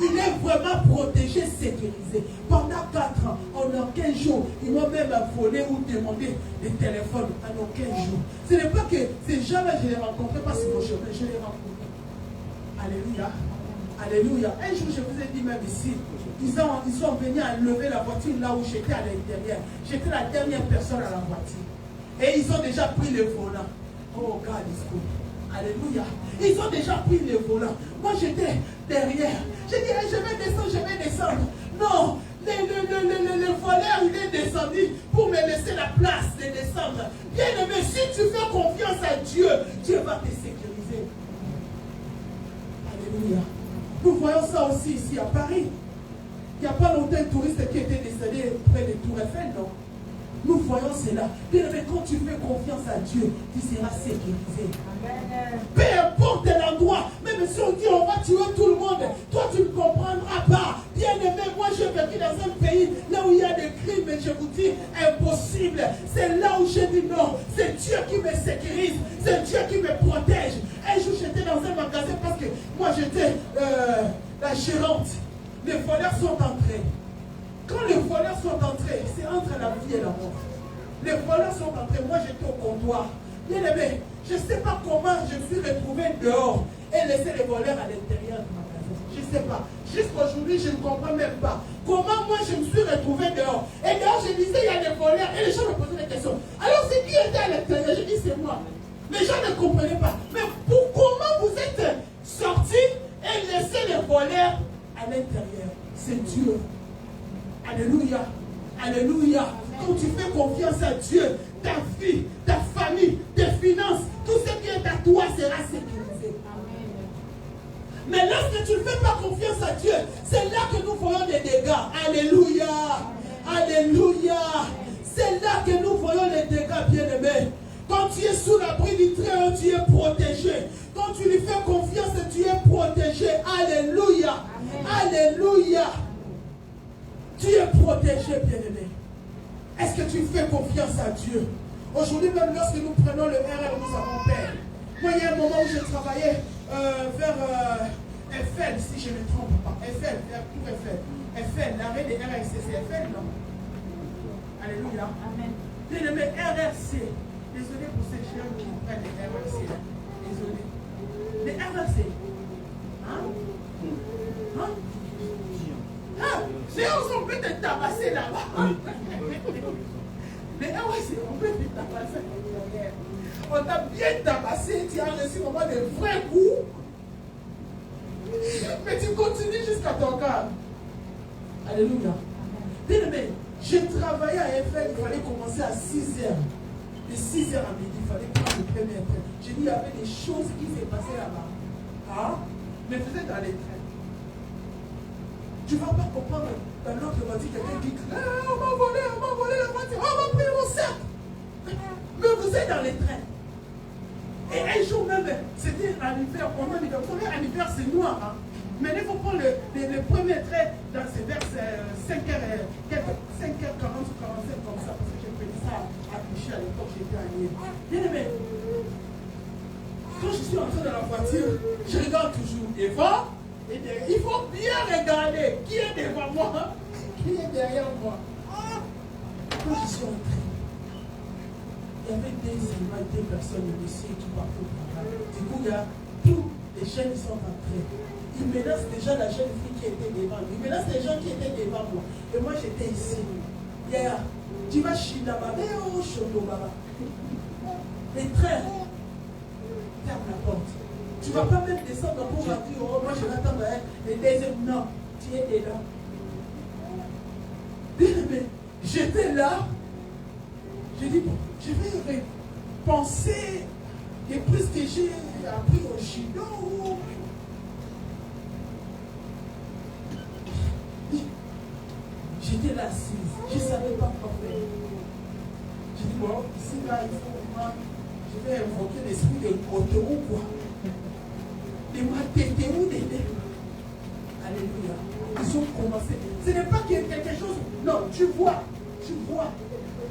Il est vraiment protégé, sécurisé. Pendant 4 ans, en 15 jours, ils m'ont même voler ou demander des téléphones à aucun jour. Ce n'est pas que ces gens-là, je les rencontrais pas sur mon chemin, je les rencontre. Alléluia. Alléluia. Un jour, je vous ai dit même ici, ils sont venus enlever la voiture là où j'étais à l'intérieur. J'étais la dernière personne à la voiture. Et ils ont déjà pris le volant. Oh, God is good. Alléluia. Ils ont déjà pris le volant. Moi, j'étais derrière. J'ai dit, hey, je vais descendre. Non, le voleur, il est descendu pour me laisser la place de descendre. Bien aimé, si tu fais confiance à Dieu, Dieu va te sécuriser. Alléluia. Nous voyons ça aussi ici à Paris. Il n'y a pas longtemps un touriste qui était décédé près de Tour Eiffel, non? Nous voyons cela. Bien aimé, quand tu fais confiance à Dieu, tu seras sécurisé. Amen. Peu importe l'endroit, même si on dit on va tuer tout le monde, toi tu ne comprendras pas. Bien aimé, moi j'ai vécu dans un pays là où il y a des crimes, mais je vous dis impossible. C'est là où j'ai dit non. C'est Dieu qui me sécurise. C'est Dieu qui me protège. Un jour j'étais dans un magasin parce que moi j'étais la gérante. Les voleurs sont entrés. Quand les voleurs sont entrés, c'est entre la vie et la mort. Les voleurs sont entrés, moi j'étais au comptoir. Bien aimé, je ne sais pas comment je me suis retrouvé dehors et laissé les voleurs à l'intérieur du magasin. Je ne sais pas. Jusqu'aujourd'hui, je ne comprends même pas. Comment moi je me suis retrouvé dehors. Et dehors, je disais, il y a des voleurs. Et les gens me posaient des questions. Alors, c'est qui était à l'intérieur? Je dis, c'est moi. Les gens ne comprenaient pas. Mais comment vous êtes sortis et laissé les voleurs à l'intérieur? C'est Dieu. Alléluia. Alléluia. Quand tu fais confiance à Dieu, ta vie, ta famille, tes finances, tout ce qui est à toi sera sécurisé. Mais lorsque tu ne fais pas confiance à Dieu, c'est là que nous voyons des dégâts. Alléluia. Alléluia. C'est là que nous voyons les dégâts, bien-aimés. Quand tu es sous l'abri du Très-Haut, tu es protégé. Quand tu lui fais confiance, tu es protégé. Alléluia. Alléluia. Tu es protégé, bien-aimé. Est-ce que tu fais confiance à Dieu? Aujourd'hui, même lorsque nous prenons le RR, nous avons peur. Moi, il y a un moment où je travaillais vers Eiffel, si je ne me trompe pas. Eiffel, vers Tour Eiffel. Eiffel, l'arrêt des RRC, c'est Eiffel, non? Alléluia. Amen. Bien-aimé, RRC. Désolé pour ces gens qui prennent les RRC. Là. Désolé. Les RRC. Hein? Hein? Ah, les RRC, on peut te tabasser là-bas. Les RRC, on peut te tabasser. On t'a bien tabassé, tu as reçu vraiment des vrais coups. Mais tu continues jusqu'à ton cas. Alléluia. Bien aimé, j'ai travaillé à Eiffel, il fallait commencer à 6h. De 6h à midi, il fallait prendre le premier train. J'ai dit, il y avait des choses qui s'est passées là-bas. Ah, mais vous êtes dans les trains. Tu ne vas pas comprendre dans l'autre voiture, quelqu'un qui crie, ah, on m'a volé la voiture, on m'a pris mon sac. Mais vous êtes dans les trains. Et un jour même, c'était un hiver, on a dit, le premier hiver c'est noir. Hein. Mais il faut prendre le premier trait dans ces vers 5h40 ou 45 comme ça, parce que j'ai fait ça à Clichy à l'époque, j'étais à Lille. Bien aimé, quand je suis entré dans la voiture, je regarde toujours devant et derrière. Il faut bien regarder qui est devant moi, qui est derrière moi. Quand je suis entré, il y avait deux personnes, le monsieur qui partaient au travail. Du coup, il y a tous les jeunes qui sont entrés. Ils menacent déjà la jeune fille qui était devant lui. Ils menacent les gens qui étaient devant moi. Et moi, j'étais ici. Yeah. Tu vas Shindaba, mais oh, Shondobaba. Les trains, ferme la porte. Tu ne vas pas même descendre pour dire, oh, moi je vais attendre les deuxièmes. Non, tu es dedans. Mais j'étais là. J'ai dit, bon, je vais penser que plus que j'ai appris au judo. J'étais là assise, je ne savais pas quoi faire. J'ai dit, bon, ici, là, il faut moi, je vais invoquer l'esprit de Koteou, quoi. De Matétéou, d'aider. Alléluia. Ils ont commencé. Ce n'est pas quelque chose, non, tu vois,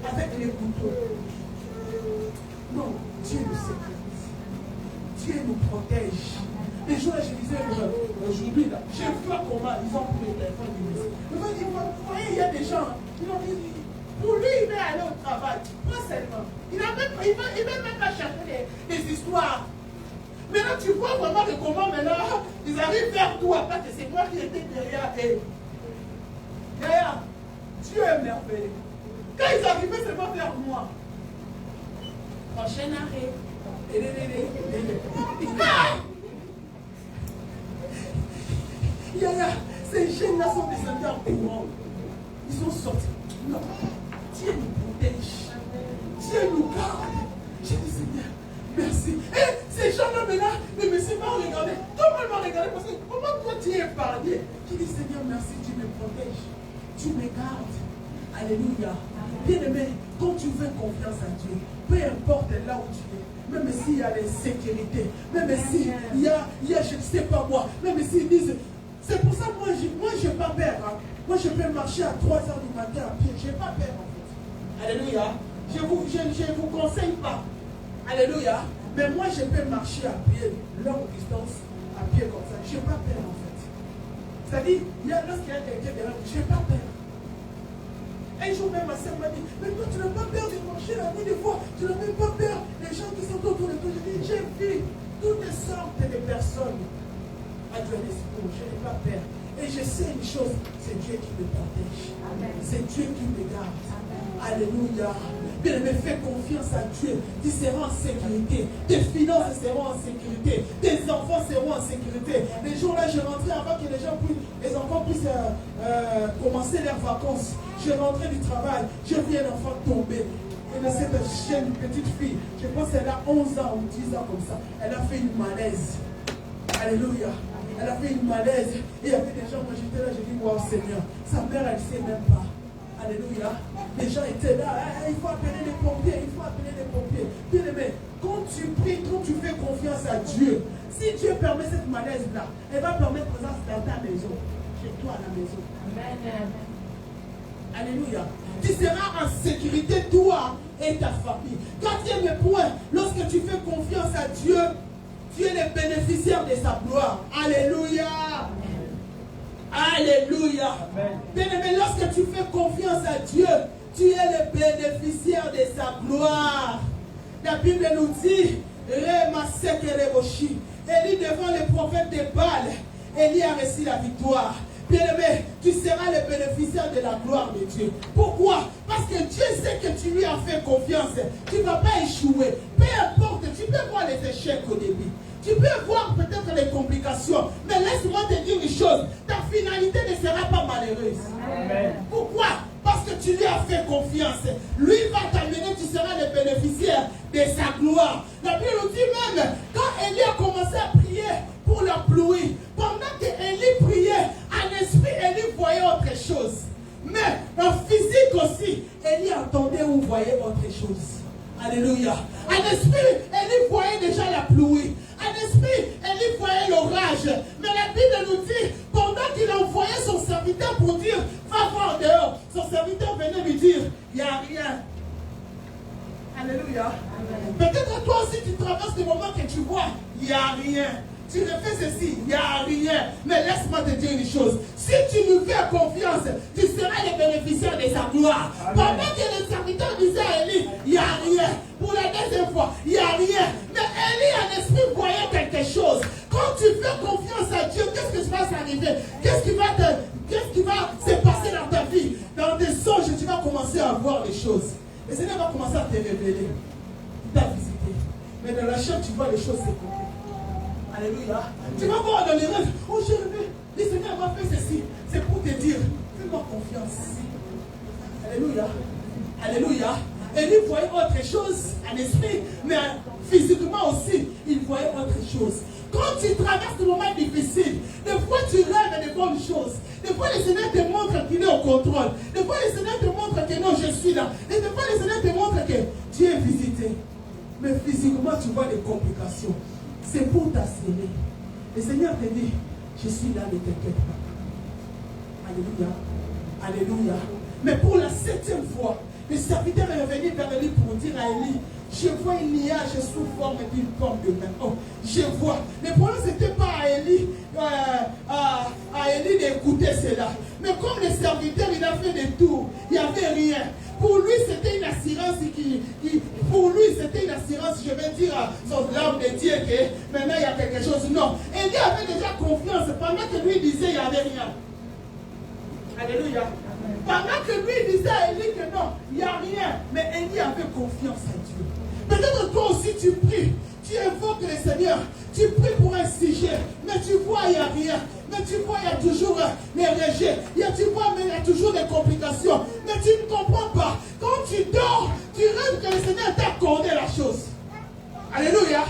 avec les couteaux. Non, Dieu nous sécurise. Dieu nous protège. Les jours là, je disais, aujourd'hui, là, je vois comment ils ont pris le téléphone du ministre. Vous voyez, il y a des gens, ils ont dit, Pour lui, il va aller au travail. Pas seulement. Il ne va même pas chercher des histoires. Maintenant, tu vois vraiment de comment maintenant ils arrivent vers toi parce que c'est moi qui étais derrière eux. Derrière, Dieu est merveilleux. Quand ils arrivaient seulement vers moi, prochain arrêt. Ces jeunes-là sont descendus en courant. Ils sont sortis. Non. Dieu nous protège. Dieu nous garde. J'ai dit, Seigneur, merci. Et ces gens-là, maintenant, ne me sont pas regardés. Tout le monde m'a regardé parce que comment toi tu es épargné? J'ai dit, Seigneur, merci, tu me protèges. Tu me gardes. Alléluia. Bien-aimé, quand tu fais confiance à Dieu, peu importe là où tu es, même s'il y a l'insécurité, même s'il y a, je ne sais pas moi, même s'ils disent, c'est pour ça que moi, je n'ai pas peur. Hein. Moi, je peux marcher à 3 h du matin à pied. Je n'ai pas peur en fait. Alléluia. Je ne vous conseille pas. Alléluia. Mais moi, je peux marcher à pied, longue distance, à pied comme ça. Je n'ai pas peur en fait. C'est-à-dire, lorsqu'il y a quelqu'un derrière, je n'ai pas peur. Un jour même, ma soeur m'a dit, mais toi, tu n'as pas peur de marcher la nuit des fois. Tu n'as même pas peur des gens qui sont autour de toi. Je dis, j'ai vu toutes sortes de personnes à Johannesburg. Je n'ai pas peur. Et je sais une chose, c'est Dieu qui me protège. C'est Dieu qui me garde. Alléluia. Bien-aimé, fais confiance à Dieu. Tu seras en sécurité. Tes finances seront en sécurité. Tes enfants seront en sécurité. Les jours-là, je rentrais avant que les enfants puissent commencer leurs vacances. Je rentrais du travail. Je vis un enfant tomber. Et de cette jeune petite fille, je pense qu'elle a 11 ans ou 10 ans comme ça. Elle a fait une malaise. Alléluia. Elle a fait une malaise. Et il y avait des gens, moi j'étais là, j'ai dit, waouh Seigneur, sa mère elle ne sait même pas. Alléluia. Les gens étaient là, il faut appeler les pompiers, il faut appeler les pompiers. Bien aimé, quand tu pries, quand tu fais confiance à Dieu, si Dieu permet cette malaise-là, elle va permettre présence dans ta maison, chez toi à la maison. Amen. Alléluia. Tu seras en sécurité, toi et ta famille. Quatrième point, lorsque tu fais confiance à Dieu, tu es le bénéficiaire de sa gloire. Alléluia. Alléluia. Bien-aimé, lorsque tu fais confiance à Dieu, tu es le bénéficiaire de sa gloire. La Bible nous dit, Élie devant les prophètes de Baal, Élie a reçu la victoire. Bien-aimé, tu seras le bénéficiaire de la gloire de Dieu. Pourquoi? Parce que Dieu sait que tu lui as fait confiance. Tu ne vas pas échouer. Peu importe, tu peux voir les échecs au début. Tu peux voir peut-être les complications. Mais laisse-moi te dire une chose. Ta finalité ne sera pas malheureuse. Amen. Pourquoi? Parce que tu lui as fait confiance. Lui va t'amener, tu seras le bénéficiaire de sa gloire. La Bible nous dit même, quand Élie a commencé à prier pour la pluie, pendant que Élie priait, en esprit, Élie voyait autre chose. Mais en physique aussi, Élie entendait ou voyait autre chose. Alléluia. En esprit, Élie voyait déjà la pluie. En esprit, Élie voyait l'orage. Mais la Bible nous dit, pendant qu'il envoyait son serviteur pour dire, va voir dehors, son serviteur venait lui dire, il n'y a rien. Alléluia. Peut-être toi aussi tu traverses des moments que tu vois, il n'y a rien. Tu refais ceci, il n'y a rien. Mais laisse-moi te dire une chose. Si tu nous fais confiance, tu seras le bénéficiaire de sa gloire. Amen. Pendant que le serviteur disait à Élie, il n'y a rien. Pour la deuxième fois, il n'y a rien. Mais Élie en esprit voyait quelque chose. Quand tu fais confiance à Dieu, qu'est-ce qui va s'arriver? Qu'est-ce qui va se passer dans ta vie? Dans tes songes, tu vas commencer à voir les choses. Le Seigneur va commencer à te révéler. Il t'a visité. Mais dans la chair, tu vois les choses s'écouter. Alléluia. Tu vas voir dans les rêves. Oh, j'ai rêvé. Le Seigneur m'a fait ceci. C'est pour te dire, fais-moi confiance. Alléluia. Alléluia. Élie voyait autre chose en esprit, mais physiquement aussi, il voyait autre chose. Quand tu traverses des moments difficiles, des fois tu rêves de bonnes choses. Des fois le Seigneur te montre qu'il est au contrôle. Des fois le Seigneur te montre que non, je suis là. Et des fois le Seigneur te montre que tu es visité. Mais physiquement, tu vois des complications. C'est pour t'assurer. Le Seigneur te dit, je suis là, ne t'inquiète pas. Alléluia. Alléluia. Mais pour la 7e fois, le serviteur est revenu vers Élie pour dire à Élie, je vois un nuage sous forme d'une pomme de main. Oh, je vois. Le problème, ce n'était pas à Élie d'écouter cela. Mais comme le serviteur, il a fait des tours, il n'y avait rien. Pour confiance pendant que lui disait il n'y avait rien. Alléluia. Pendant que lui disait à Élie que non, il n'y a rien. Mais Élie avait confiance en Dieu. Peut-être toi aussi tu pries. Tu évoques le Seigneur. Tu pries pour un sujet. Mais tu vois, il n'y a rien. Mais tu vois, il y a toujours les rejets. Tu vois, mais il y a toujours des complications. Mais tu ne comprends pas. Quand tu dors, tu rêves que le Seigneur t'a accordé la chose. Alléluia.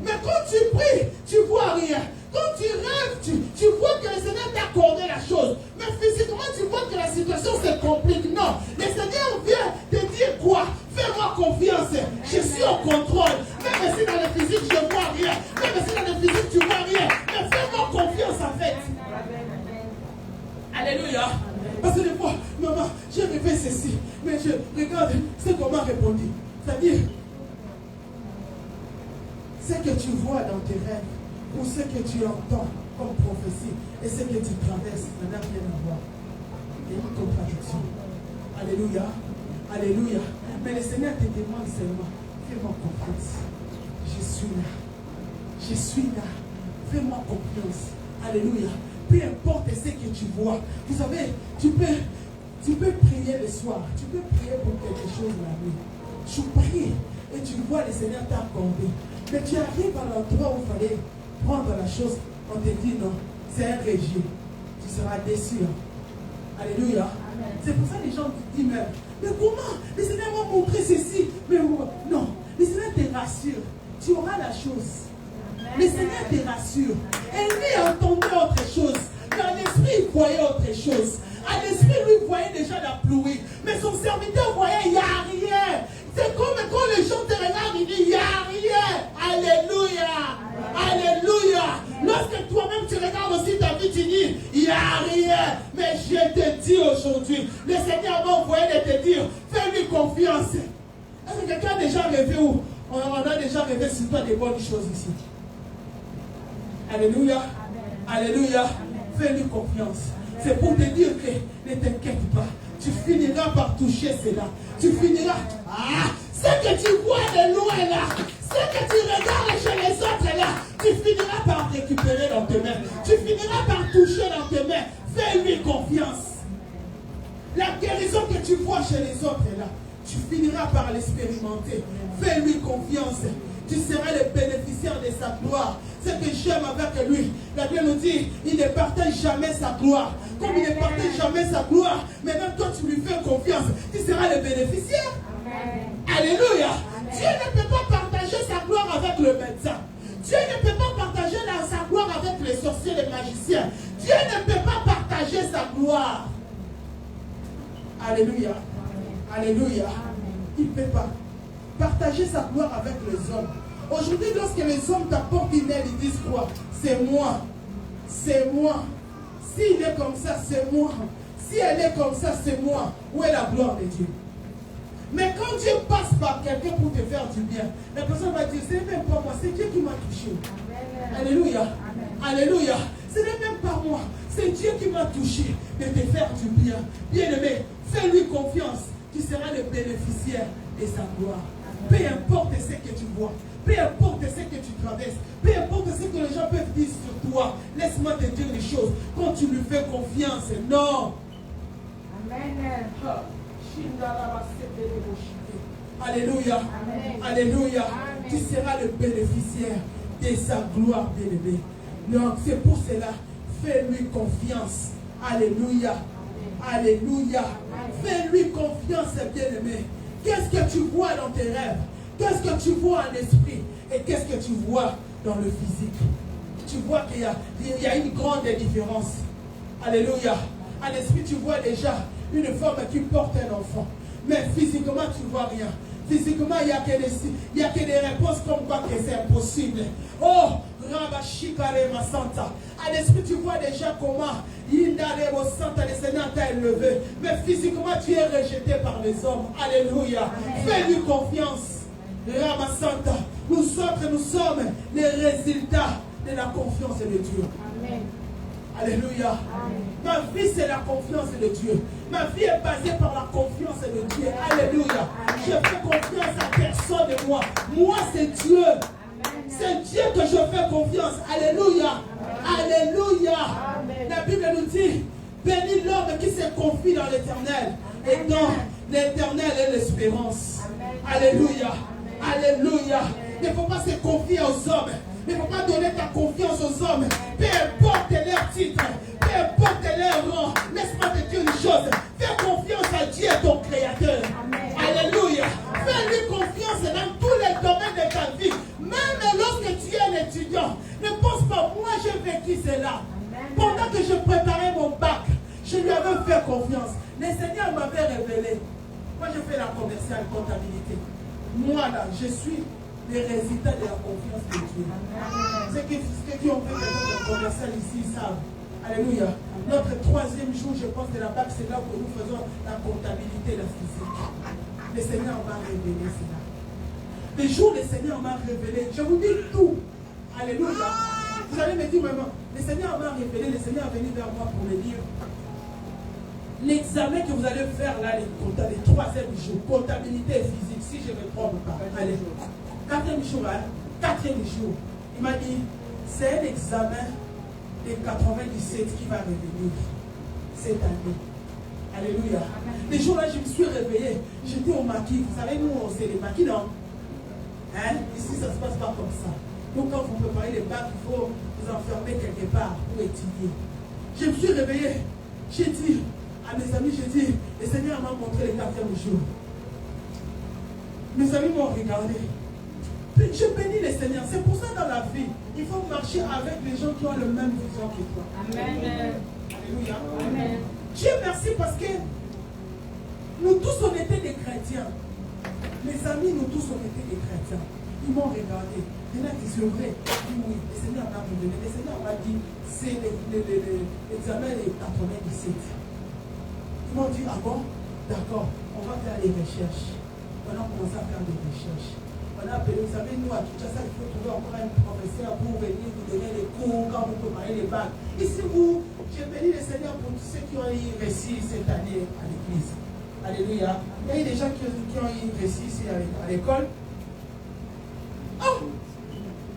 Mais quand tu pries, tu ne vois rien. Quand tu rêves, tu vois que le Seigneur t'a accordé la chose. Mais physiquement, tu vois que la situation se complique. Non. Le Seigneur vient te dire quoi? Fais-moi confiance. Je suis au contrôle. Même si dans le physique, je ne vois rien. Même si dans le physique, tu ne vois rien. Mais fais-moi confiance en fait. Alléluia. Parce que des fois, maman, j'ai rêvé ceci. Mais je regarde ce qu'on m'a répondu. C'est-à-dire, ce que tu vois dans tes rêves, ou ce que tu entends comme prophétie, et ce que tu traverses, ça n'a rien à voir. Il y a une contradiction. Alléluia. Alléluia. Mais le Seigneur te demande seulement, fais-moi confiance. Je suis là. Je suis là. Fais-moi confiance. Alléluia. Peu importe ce que tu vois. Vous savez, tu peux prier le soir. Tu peux prier pour quelque chose la nuit. Tu pries et tu vois le Seigneur t'a accordé. Mais tu arrives à l'endroit où il fallait prendre la chose. On te dit non, c'est un rejet. Tu seras déçu. Alléluia. C'est pour ça que les gens te disent mais comment? Le Seigneur m'a montré ceci. Mais non, le Seigneur te rassure. Tu auras la chose. Le Seigneur te rassure. Et lui entendait autre chose. Dans l'esprit, il voyait autre chose. À l'esprit, lui, voyait déjà la pluie. Mais son serviteur voyait, il n'y a rien. C'est comme quand les gens te regardent, ils disent, il n'y a rien. Alléluia. Alléluia. Lorsque toi-même tu regardes aussi ta vie, tu dis, il n'y a rien. Mais je te dis aujourd'hui, le Seigneur m'a envoyé de te dire, fais-lui confiance. Est-ce que quelqu'un a déjà rêvé ou on a déjà rêvé sur toi des bonnes choses ici? Alléluia. Alléluia. Fais-lui confiance. C'est pour te dire que ne t'inquiète pas. Tu finiras par toucher cela. Tu finiras. Ce que tu vois de loin là, ce que tu regardes chez les autres là, tu finiras par récupérer dans tes mains. Tu finiras par toucher dans tes mains. Fais-lui confiance. La guérison que tu vois chez les autres là, tu finiras par l'expérimenter. Fais-lui confiance. Tu seras le bénéficiaire de sa gloire. Ce que j'aime avec lui, la Bible nous dit, il ne partage jamais sa gloire. Comme il ne partage jamais sa gloire, maintenant toi tu lui fais confiance, tu seras le bénéficiaire. Amen. Alléluia. Amen. Dieu ne peut pas partager sa gloire avec le médecin. Dieu ne peut pas partager sa gloire avec les sorciers, les magiciens. Dieu ne peut pas partager sa gloire. Alléluia. Amen. Alléluia. Amen. Il ne peut pas partager sa gloire avec les hommes. Aujourd'hui, lorsque les hommes t'apportent une aide, ils disent quoi? C'est moi. C'est moi. S'il est comme ça, c'est moi. Si elle est comme ça, c'est moi. Où est la gloire de Dieu? Mais quand Dieu passe par quelqu'un pour te faire du bien, la personne va dire, ce n'est même pas moi, c'est Dieu qui m'a touché. Amen. Alléluia. Amen. Alléluia. Ce n'est même pas moi, c'est Dieu qui m'a touché de te faire du bien. Bien-aimé, fais-lui confiance. Tu seras le bénéficiaire de sa gloire. Peu importe ce que tu vois, peu importe ce que tu traverses, peu importe ce que les gens peuvent dire sur toi, laisse-moi te dire les choses. Quand tu lui fais confiance, non. Amen. Alléluia. Amen. Alléluia. Amen. Tu seras le bénéficiaire de sa gloire, bien-aimé. Donc c'est pour cela, fais-lui confiance. Alléluia. Amen. Alléluia. Fais-lui confiance, bien-aimé. Qu'est-ce que tu vois dans tes rêves? Qu'est-ce que tu vois en esprit? Et qu'est-ce que tu vois dans le physique? Tu vois qu'il y a une grande différence. Alléluia. En esprit, tu vois déjà une femme qui porte un enfant. Mais physiquement, tu ne vois rien. Physiquement, il n'y a que des réponses comme quoi que c'est impossible. Oh, Rabashikare Masanta. À l'esprit, tu vois déjà comment Yindare Santa, le Seigneur t'a élevé. Mais physiquement, tu es rejeté par les hommes. Alléluia. Fais-lui confiance. Ramasanta. Nous sommes les résultats de la confiance de Dieu. Amen. Alléluia. Amen. Ma vie, c'est la confiance de Dieu. Ma vie est basée par la confiance de Dieu. Alléluia. Amen. Je fais confiance à personne de moi. Moi, c'est Dieu. C'est Dieu que je fais confiance. Alléluia. Amen. Alléluia. Amen. La Bible nous dit, bénis l'homme qui se confie dans l'éternel. Et dans l'éternel est l'espérance. Alléluia. Alléluia. Il ne faut pas se confier aux hommes. Il ne faut pas donner ta confiance aux hommes. Peu importe leur titre, peu importe leur rang. Laisse-moi te dire une chose. Fais confiance à Dieu, ton Créateur. Alléluia. Fais-lui confiance dans tous les domaines de ta vie. Même lorsque tu es un étudiant. Ne pense pas, moi j'ai vécu cela. Pendant que je préparais mon bac, je lui avais fait confiance. Le Seigneur m'avait révélé. Moi je fais la commerciale comptabilité. Moi là, je suis les résultats de la confiance de Dieu. Ceux qui ont fait le commercial ici, ils savent. Alléluia. Notre troisième jour, je pense, de la BAC, c'est là où nous faisons la comptabilité, la physique. Le Seigneur m'a révélé cela. Les jours, le Seigneur m'a révélé. Je vous dis tout. Alléluia. Vous allez me dire, maman, le Seigneur m'a révélé, le Seigneur est venu vers moi pour me dire. L'examen que vous allez faire là, les troisième jour, comptabilité et physique, si je ne me trompe pas. Allez. Quatrième jour, hein? Quatrième jour. Il m'a dit, c'est un examen de 97 qui va revenir cette année. Alléluia. Les jours-là, je me suis réveillé. J'étais au maquis. Vous savez, nous, c'est les maquis, non? Hein? Ici, ça ne se passe pas comme ça. Donc, quand vous préparez les bacs, il faut vous enfermer quelque part pour étudier. Je me suis réveillé. J'ai dit à mes amis, j'ai dit, le Seigneur m'a montré le quatrième jour. Mes amis m'ont regardé. Je bénis le Seigneur. C'est pour ça dans la vie, il faut marcher avec les gens qui ont la même vision que toi. Amen. Alléluia. Amen. Dieu merci parce que nous tous on était des chrétiens. Mes amis, nous tous on était des chrétiens. Ils m'ont regardé. Il y en a qui sont vrais. Ils m'ont dit, oui, le Seigneur m'a révélé. Le Seigneur m'a dit, c'est l'examen des 97. Ils m'ont dit, ah bon? D'accord, on va faire les recherches. On a commencé à faire des recherches. On a appelé, vous savez, nous à Kinshasa, il faut trouver encore un professeur pour venir vous donner les cours quand vous préparez les bacs. Ici, j'ai béni le Seigneur pour tous ceux qui ont eu réussi cette année à l'église. Alléluia. Il y a eu des gens qui ont eu réussi ici à l'école. Oh!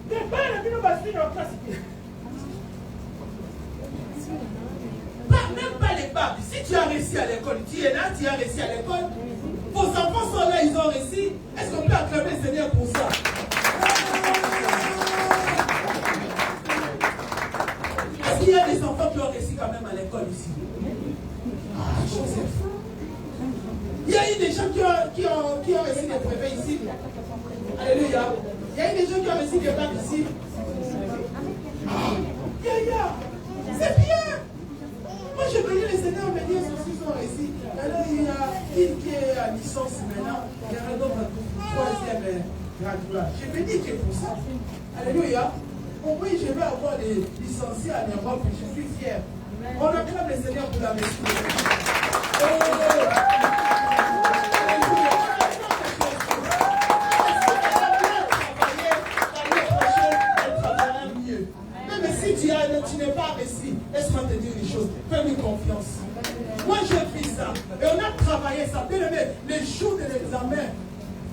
Même pas les bacs. Si tu as réussi à l'école, tu es là, tu as réussi à l'école. Vos enfants sont là, ils ont réussi. Est-ce qu'on peut acclamer le Seigneur pour ça? Est-ce qu'il y a des enfants qui ont réussi quand même à l'école ici? Ah, Joseph. Il y a eu des gens qui ont réussi des brevets ici. Alléluia. Il y a eu des gens qui ont réussi des bacs ici. C'est bien. Moi, je bénis le Seigneur, me dire ceux qui sont réussis. Alors, il y a une qui est à licence maintenant. Il y a un autre troisième graduat. Je bénis Dieu pour ça. Alléluia. Au moins, je vais avoir des licenciés en Europe et je suis fier. On acclame le Seigneur pour la maîtrise. Tu n'es pas réussi. Laisse-moi te dire une chose. Fais-lui confiance. Moi, j'ai fait ça. Et on a travaillé ça. Bien aimé, les jours de l'examen,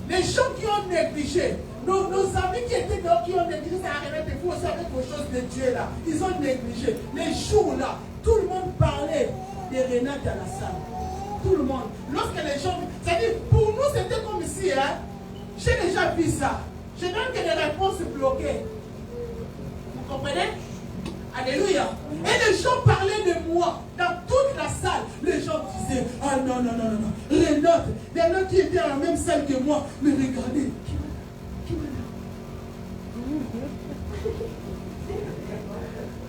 les gens qui ont négligé, nos amis qui étaient dehors, qui ont négligé, ça arrivait des fois aussi avec aux choses de Dieu là. Ils ont négligé. Les jours là, tout le monde parlait de Renate à la salle. Tout le monde. Lorsque les gens. C'est-à-dire, pour nous, c'était comme ici. Hein? J'ai déjà vu ça. Je donne que des réponses bloquées. Vous comprenez? Alléluia. Et les gens parlaient de moi dans toute la salle. Les gens disaient, ah non, non, non, non, Renate. Il y en a qui étaient dans la même salle que moi. Mais regardez.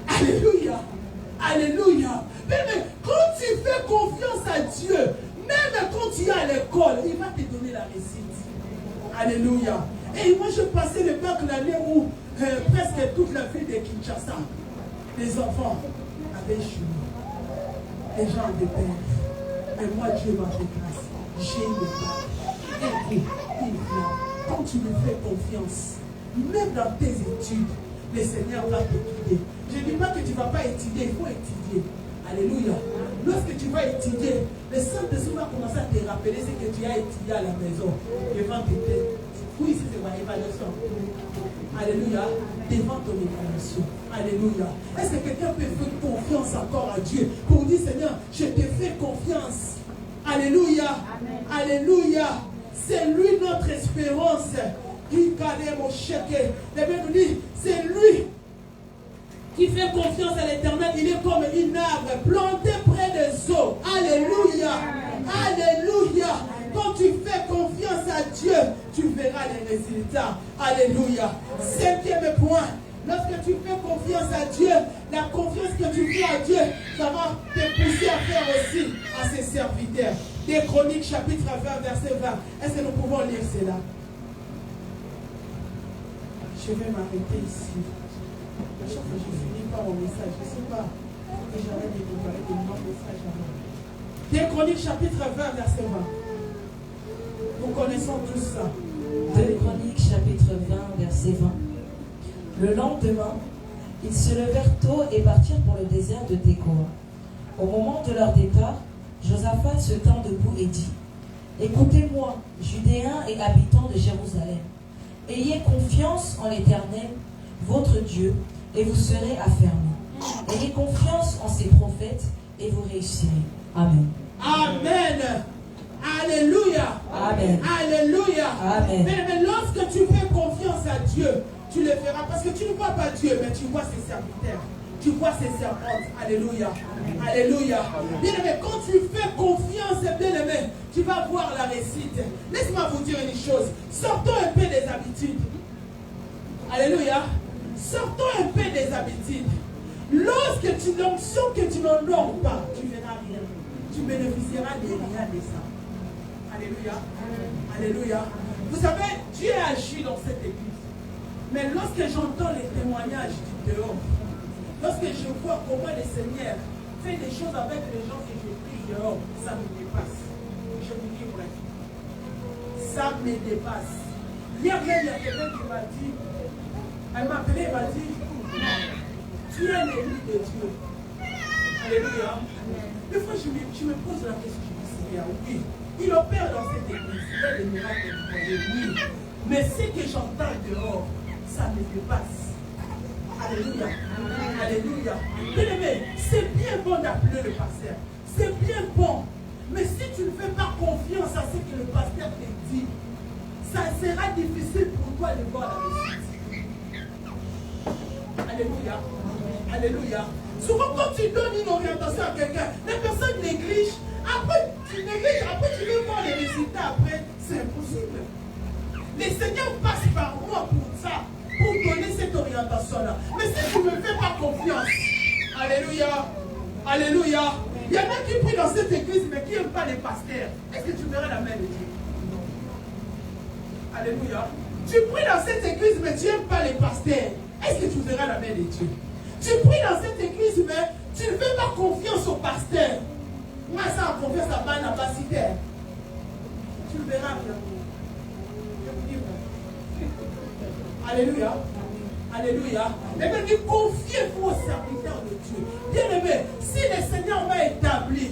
Alléluia. Alléluia. Mais quand tu fais confiance à Dieu, même quand tu es à l'école, il va te donner la réussite. Alléluia. Et moi, je passais le bac l'année où presque toute la ville de Kinshasa, les enfants avaient échoué. Les gens avaient peur. Mais moi, Dieu m'a fait grâce. J'ai eu le bac. Et quand tu me fais confiance, même dans tes études, le Seigneur va te guider. Je ne dis pas que tu ne vas pas étudier, il faut étudier. Alléluia. Lorsque tu vas étudier, le Saint-Esprit va commencer à te rappeler ce que tu as étudié à la maison devant tes têtes. Oui, c'est quoi, évaluation. Alléluia. Devant ton évaluation. Alléluia. Est-ce que quelqu'un peut faire confiance encore à Dieu pour dire, Seigneur, je te fais confiance. Alléluia. Amen. Alléluia. C'est lui notre espérance. Qui calait mon chèque. La Bible nous dit, c'est lui qui fait confiance à l'Éternel. Il est comme un arbre planté près des eaux. Alléluia. Alléluia. Quand tu fais confiance à Dieu, tu verras les résultats. Alléluia. 5e point. Lorsque tu fais confiance à Dieu, la confiance que tu fais à Dieu, ça va te pousser à faire aussi à ses serviteurs. Des Chroniques, chapitre 20, verset 20. Est-ce que nous pouvons lire cela? Je vais m'arrêter ici. À chaque fois que je finis par mon message, je ne sais pas que j'arrête de préparer de nouveaux messages avant. Des Chroniques, chapitre 20, verset 20. Nous connaissons tout ça. Des Chroniques, chapitre 20, verset 20. Le lendemain, ils se levèrent tôt et partirent pour le désert de Tékoa. Au moment de leur départ, Josaphat se tint debout et dit: Écoutez-moi, Judéens et habitants de Jérusalem. Ayez confiance en l'Éternel, votre Dieu, et vous serez affermis. Ayez confiance en ses prophètes, et vous réussirez. Amen. Amen. Alléluia. Amen. Alléluia. Amen. Mais lorsque tu fais confiance à Dieu, tu le feras. Parce que tu ne vois pas Dieu, mais tu vois ses serviteurs. Tu vois ses servantes. Alléluia. Alléluia. Bien-aimé, quand tu fais confiance, bien-aimé, tu vas voir la réussite. Laisse-moi vous dire une chose. Sortons un peu des habitudes. Alléluia. Sortons un peu des habitudes. Lorsque tu l'onction que tu n'honores pas, tu ne verras rien. Tu bénéficieras de rien de ça. Alléluia. Alléluia. Vous savez, Dieu agit dans cette église. Mais lorsque j'entends les témoignages du dehors, lorsque je vois comment le Seigneur fait des choses avec les gens que je prie dehors, ça me dépasse. Je vous dis vrai. Ça me dépasse. Hier, il y a quelqu'un qui m'a dit, elle m'a appelé, elle m'a dit, tu es l'élu de Dieu. Alléluia. Des fois, je me pose la question, je me dis, Seigneur, oui, il opère dans cette église, il fait des miracles, oui. Mais ce que j'entends dehors, ça me dépasse. Alléluia. Alléluia. Bien-aimé, c'est bien bon d'appeler le pasteur. C'est bien bon. Mais si tu ne fais pas confiance à ce que le pasteur te dit, ça sera difficile pour toi de voir la réussite. Alléluia. Alléluia. Souvent, quand tu donnes une orientation à quelqu'un, la personne néglige. Après, tu négliges. Après, tu veux voir les résultats. Après, c'est impossible. Le Seigneur passe par moi pour ça, pour donner cette orientation-là. Mais si tu ne me fais pas confiance, alléluia, alléluia. Il y en a qui prient dans cette église, mais qui n'aiment pas les pasteurs. Est-ce que tu verras la main de Dieu? Alléluia. Tu pries dans cette église, mais tu n'aimes pas les pasteurs. Est-ce que tu verras la main de Dieu? Tu pries dans cette église, mais tu ne fais pas confiance au pasteur. Moi, ça a confiance à ma capacité. Tu ne verras rien. Alléluia. Alléluia. Et bien, dit, confiez-vous aux serviteurs de Dieu. Bien-aimé, si le Seigneur m'a établi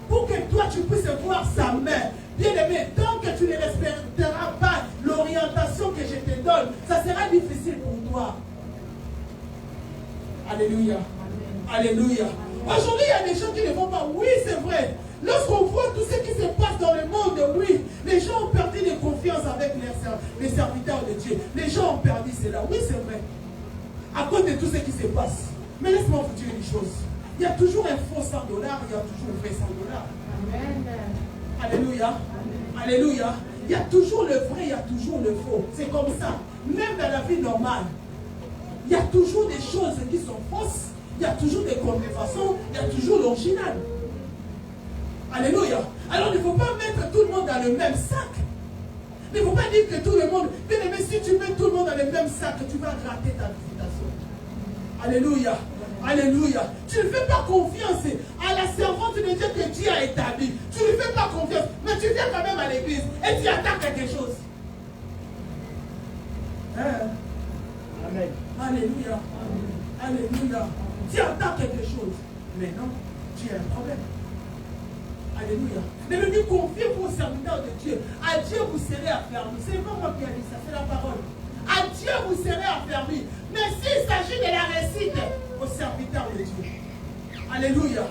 pour que toi tu puisses voir sa main, bien-aimé, tant que tu ne respecteras pas l'orientation que je te donne, ça sera difficile pour toi. Alléluia. Alléluia. Aujourd'hui, il y a des gens qui ne vont pas. Oui, c'est vrai. Lorsqu'on voit tout ce qui se passe dans le monde, oui, les gens ont perdu de confiance avec les serviteurs de Dieu. Les gens ont perdu cela. Oui, c'est vrai. À cause de tout ce qui se passe. Mais laisse-moi vous dire une chose. Il y a toujours un faux $100, il y a toujours un vrai $100. Amen. Alléluia. Amen. Alléluia. Il y a toujours le vrai, il y a toujours le faux. C'est comme ça. Même dans la vie normale, il y a toujours des choses qui sont fausses. Il y a toujours des contrefaçons. Il y a toujours l'original. Alléluia. Alors il ne faut pas mettre tout le monde dans le même sac. Il ne faut pas dire que tout le monde... Bien aimé, si tu mets tout le monde dans le même sac, tu vas rater ta visitation. Alléluia. Alléluia. Tu ne fais pas confiance à la servante de Dieu que Dieu a établie. Tu ne fais pas confiance. Mais tu viens quand même à l'église et tu attends quelque chose. Hein? Amen. Alléluia. Alléluia. Tu attends quelque chose. Mais non, tu as un problème. Alléluia. Ne me dit confiez-vous aux serviteurs de Dieu. À Dieu vous serez affermis. Ce n'est pas moi qui ai dit ça, c'est la parole. À Dieu vous serez affermis. Mais s'il s'agit de la récite, aux serviteurs de Dieu. Alléluia.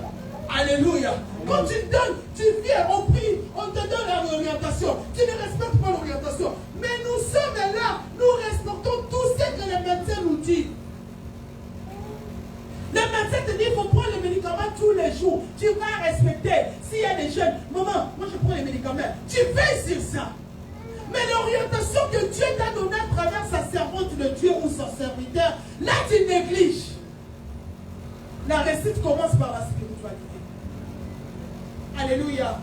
Alléluia. Quand tu donnes, tu viens, on prie, on te donne l'orientation. Tu ne respectes pas l'orientation. Mais nous sommes là, nous respectons tout ce que le médecin nous dit. Le médecin te dit qu'il faut prendre les médicaments tous les jours. Tu vas respecter. S'il y a des jeunes, maman, moi je prends les médicaments. Tu veilles sur ça. Mais l'orientation que Dieu t'a donnée à travers sa servante de Dieu ou son serviteur, là tu négliges. La récite commence par la spiritualité. Alléluia.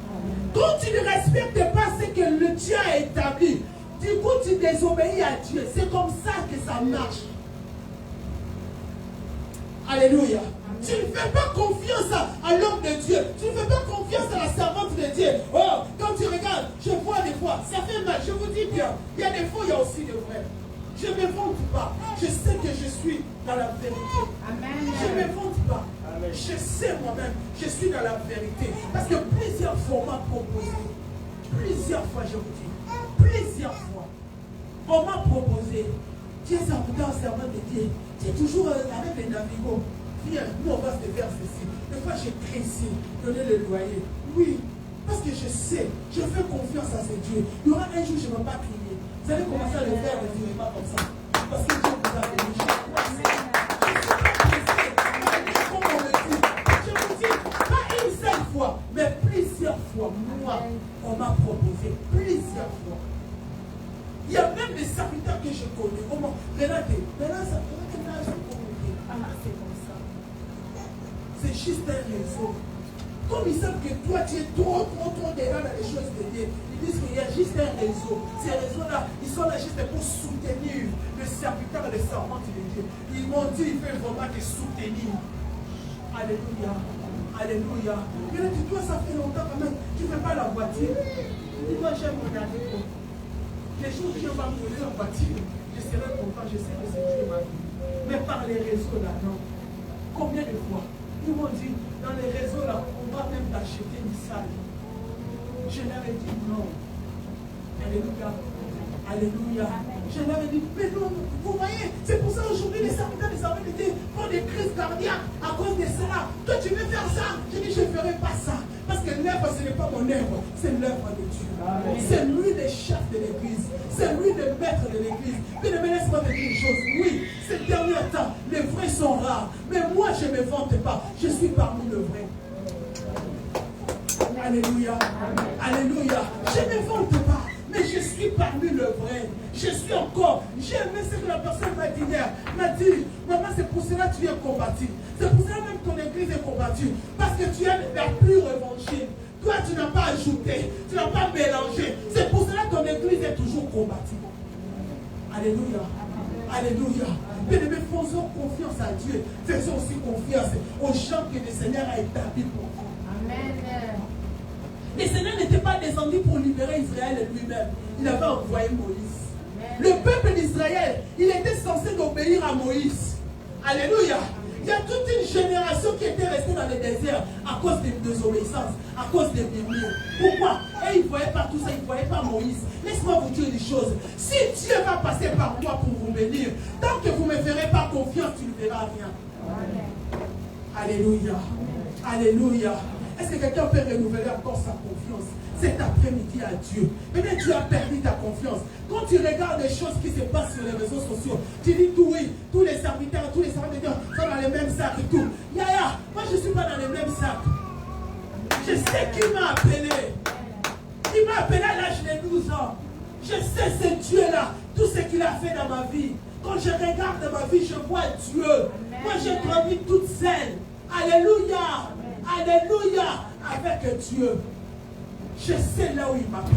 Quand tu ne respectes pas ce que le Dieu a établi, du coup tu désobéis à Dieu. C'est comme ça que ça marche. Alléluia. Tu ne fais pas confiance à l'homme de Dieu. Tu ne fais pas confiance à la servante de Dieu. Oh, quand tu regardes, je vois des fois, ça fait mal. Je vous dis bien, il y a des faux, il y a aussi des vrais. Je ne me vante pas. Je sais que je suis dans la vérité. Amen. Je ne me vante pas. Amen. Je sais moi-même, je suis dans la vérité. Parce que plusieurs fois on m'a proposé. Plusieurs fois, je vous dis. Plusieurs fois. On m'a proposé. Tu es un servant de Dieu. Tu es toujours avec les navigants. Viens, nous on va se faire ceci. Des fois j'ai pressé, donner le loyer. Oui, parce que je sais, je fais confiance à ce Dieu. Il y aura un jour, je ne vais pas crier. Vous allez commencer à le faire, ne direz pas comme ça. Parce que Dieu vous a béni. Je suis pas pressé. Comme on me dit. Je vous dis, pas une seule fois, mais plusieurs fois. Moi, on m'a proposé plusieurs fois. Il y a même des serviteurs que je connais. Comment? Regardez, ça c'est comme ça. C'est juste un réseau. Comme ils savent que toi tu es trop derrière dans les choses de Dieu, ils disent qu'il y a juste un réseau. Ces réseaux-là, ils sont là juste pour soutenir le serviteur et les servantes de Dieu. Ils m'ont dit, ils veulent vraiment te soutenir. Alléluia. Alléluia. Et là, toi, ça fait longtemps quand même, tu ne fais pas la voiture. Dis-moi, j'aime mon ami. Les jours où Dieu va me donner la voiture, je serai content, je sais que c'est Dieu ma vie. Mais par les réseaux là, non. Combien de fois ils m'ont dit, dans les réseaux là, on va même t'acheter une salle. Je leur ai dit non. Alléluia. Alléluia. Je leur ai dit, mais non, vous voyez, c'est pour ça aujourd'hui les serviteurs des armées de Dieu font des crises cardiaques à cause de cela. Toi tu veux faire ça? Je dis, je ne ferai pas ça. Parce que l'œuvre, ce n'est pas mon œuvre, c'est l'œuvre de Dieu. C'est lui le chef de l'église. C'est lui le maître de l'église. Mais ne me laisse pas te dire une chose. Oui, ces derniers temps, les vrais sont rares. Mais moi, je ne me vante pas. Je suis parmi le vrai. Alléluia. Alléluia. Je ne me vante pas. Mais je suis parmi le vrai. Je suis encore. J'ai aimé ce que la personne m'a dit hier. M'a dit, maman, c'est pour cela que tu es combattu. C'est pour cela même que ton église est combattue. Parce que tu es la plus revanchée. Toi, tu n'as pas ajouté. Tu n'as pas mélangé. C'est pour cela que ton église est toujours combattue. Alléluia. Alléluia. Mais nous faisons confiance à Dieu. Faisons aussi confiance aux gens que le Seigneur a établis pour nous. Amen. Le Seigneur n'était pas descendu pour libérer Israël lui-même. Il avait envoyé Moïse. Amen. Le peuple d'Israël, il était censé obéir à Moïse. Alléluia. Il y a toute une génération qui était restée dans le désert à cause de désobéissance, à cause des murmures. Pourquoi? Et ils ne voyaient pas tout ça, ils ne voyaient pas Moïse. Laisse-moi vous dire une chose. Si Dieu va passer par moi pour vous bénir, tant que vous ne me ferez pas confiance, tu ne verras rien. Amen. Alléluia. Alléluia. Est-ce que quelqu'un peut renouveler encore sa confiance cet après-midi à Dieu? Peut-être tu as perdu ta confiance. Quand tu regardes les choses qui se passent sur les réseaux sociaux, tu dis tout oui, tous les serviteurs de Dieu sont dans les mêmes sacs et tout. Yaya, moi je ne suis pas dans les mêmes sacs. Je sais qui m'a appelé. Il m'a appelé à l'âge de 12 ans. Je sais ce Dieu-là, tout ce qu'il a fait dans ma vie. Quand je regarde ma vie, je vois Dieu. Amen. Moi j'ai grandi toute seule. Alléluia. Alléluia. Avec Dieu. Je sais là où il m'a pris.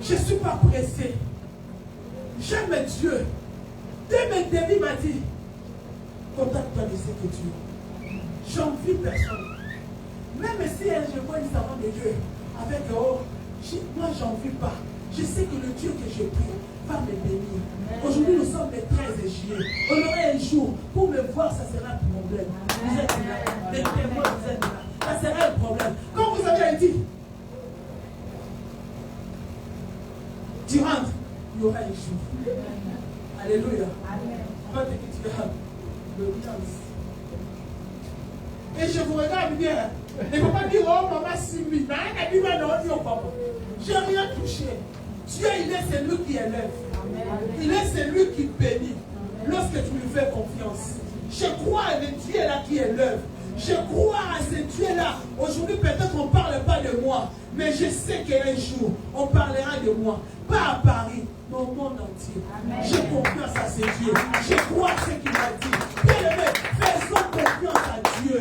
Je ne suis pas pressé. J'aime Dieu. Dès mes débuts, il m'a dit, contacte-toi de ce que tu es. J'envie personne. Même si je vois une servante de Dieu avec moi j'en vis pas. Je sais que le Dieu que je prie va me bénir. Aujourd'hui nous sommes le 13 juillet. On aurait un jour, pour me voir, ça sera un problème. Vous êtes là. Les témoins, vous êtes là. Ça sera un problème. Quand vous il y aura un jour. Alléluia. On va te dire, tu as le 15. Et je vous regarde bien. Il ne faut pas dire, oh maman, Simi. Je n'ai rien touché. Dieu, il est celui qui élève. Il est celui qui bénit. Lorsque tu lui fais confiance. Je crois à ce Dieu-là qui élève. Je crois à ce Dieu-là. Aujourd'hui, peut-être qu'on ne parle pas de moi. Mais je sais qu'un jour, on parlera de moi. Pas à Paris, mais au monde entier. J'ai confiance à ce Dieu. Je crois à ce qu'il m'a dit. Bien-aimé, faisons confiance à Dieu.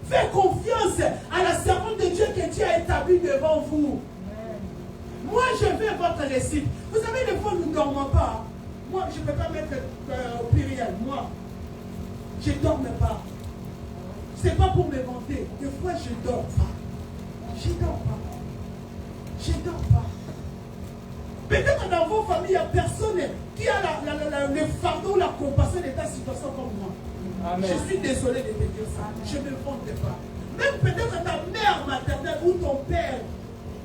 Fais confiance à la servante de Dieu que Dieu a établie devant vous. Moi, je vais votre récit. Vous savez, des fois, nous ne dormons pas. Moi, je ne peux pas mettre au pluriel. Moi, je ne dormais pas. Ce n'est pas pour me vanter. Des fois, je ne dors pas. Je ne dors pas. Je ne dors pas. Peut-être dans vos familles, il n'y a personne qui a le fardeau, la compassion de ta situation comme moi. Amen. Je suis désolé de te dire ça. Je ne me vante pas. Même peut-être ta mère maternelle ou ton père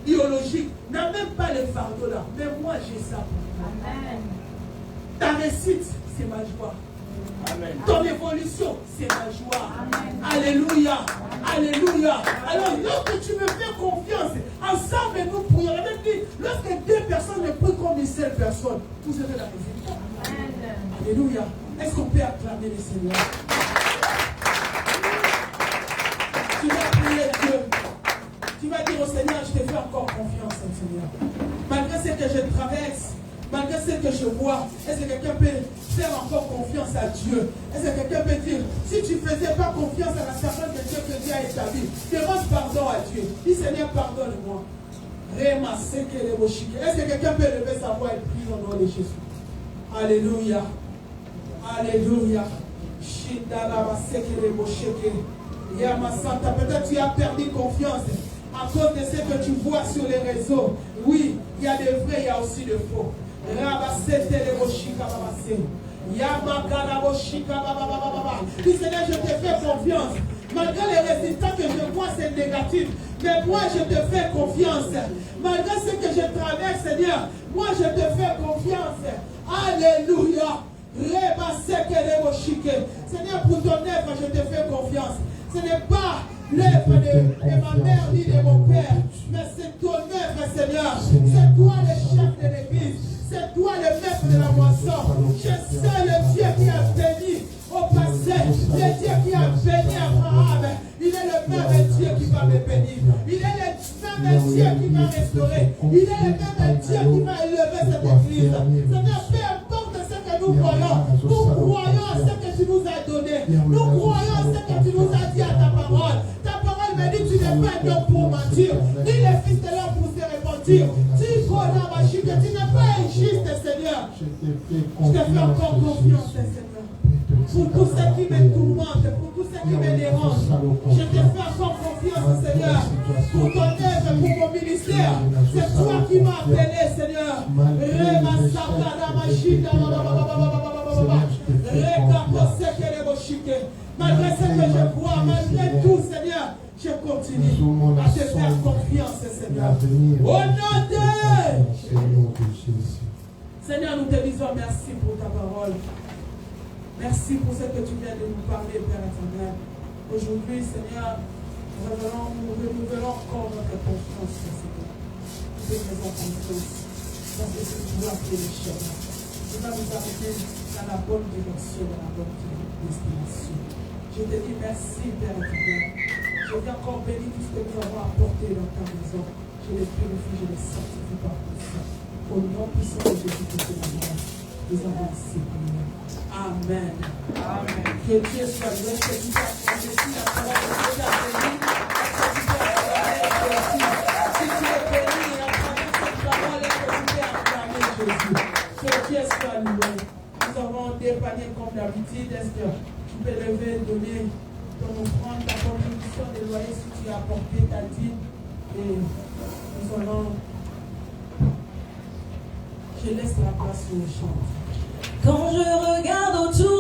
biologique n'a même pas le fardeau là. Mais moi, j'ai ça pour toi. Amen. Ta réussite, c'est ma joie. Amen. Ton évolution, c'est ma joie. Amen. Alléluia. Alléluia. Alors, lorsque tu me fais confiance, ensemble nous prions. La même dit, lorsque deux personnes ne prient comme une seule personne, vous avez la résultat. Alléluia. Est-ce qu'on peut acclamer le Seigneur? Tu vas prier Dieu. Tu vas dire au Seigneur, je te fais encore confiance, Seigneur. Malgré ce que je traverse, malgré ce que je vois, est-ce que quelqu'un peut faire encore confiance à Dieu? Est-ce que quelqu'un peut dire, si tu ne faisais pas confiance à la servante de Dieu que Dieu a établie, demande pardon à Dieu. Dis Seigneur, pardonne-moi. Est-ce que quelqu'un peut lever sa voix et prier au nom de Jésus? Alléluia. Alléluia. Peut-être tu as perdu confiance à cause de ce que tu vois sur les réseaux. Oui, il y a des vrais, il y a aussi des faux. Dis Seigneur, je te fais confiance. Malgré les résultats que je vois, c'est négatif. Mais moi, je te fais confiance. Malgré ce que je traverse, Seigneur, moi, je te fais confiance. Alléluia. Seigneur, pour ton œuvre, je te fais confiance. Ce n'est pas l'œuvre de ma mère ni de mon père, mais c'est ton œuvre, Seigneur. C'est toi le chef de l'église. C'est toi le maître de la moisson. Je sais le Dieu qui a béni au passé, le Dieu qui a béni Abraham. Il est le même Dieu qui va me bénir. Il est le même Dieu qui va restaurer. Il est le même Dieu qui va élever cette église. Seigneur, peu importe ce que nous croyons à ce que tu nous as donné. Nous croyons à ce que tu nous as dit à ta parole. Ta parole me dit, tu n'es pas un homme pour mentir, ni le fils de l'homme pour se repentir. Tu n'es pas injuste, Seigneur. Je te fais encore confiance, Seigneur. Pour tout ce qui me tourmente, pour tout ce qui me dérange, je te fais encore confiance, Seigneur. Pour ton œuvre, pour mon ministère, c'est toi qui m'as appelé, Seigneur. Malgré ce que je vois, malgré tout, Seigneur, je continue à te faire confiance, Seigneur. Au nom de Jésus. Seigneur, nous te disons merci pour ta parole. Merci pour ce que tu viens de nous parler, Père éternel. Aujourd'hui, Seigneur, nous renouvelons encore notre confiance, Seigneur. Nous te faisons confiance parce que c'est toi qui es le chef. Tu vas nous amener dans la bonne direction, dans la bonne destination. Je te dis merci, Père éternel. Je viens encore bénir tout ce que nous avons apporté dans ta maison. Je les purifie, je les sanctifie par tout ça. Au nom puissant de Jésus-Christ de Nazareth, nous avons ainsi prié. Amen. Amen. Que Dieu soit loué. Que tu sois la parole de Dieu t'a béni. Si tu es béni à travers cette parole, que tu peux acclamer Jésus. Que Dieu soit loué. Nous avons dépanné comme d'habitude. Est-ce que tu peux lever, donner ton offrande, ta contribution de loyer si tu as apporté ta dîme. Et nous allons. Je laisse la place au chant. Quand je regarde autour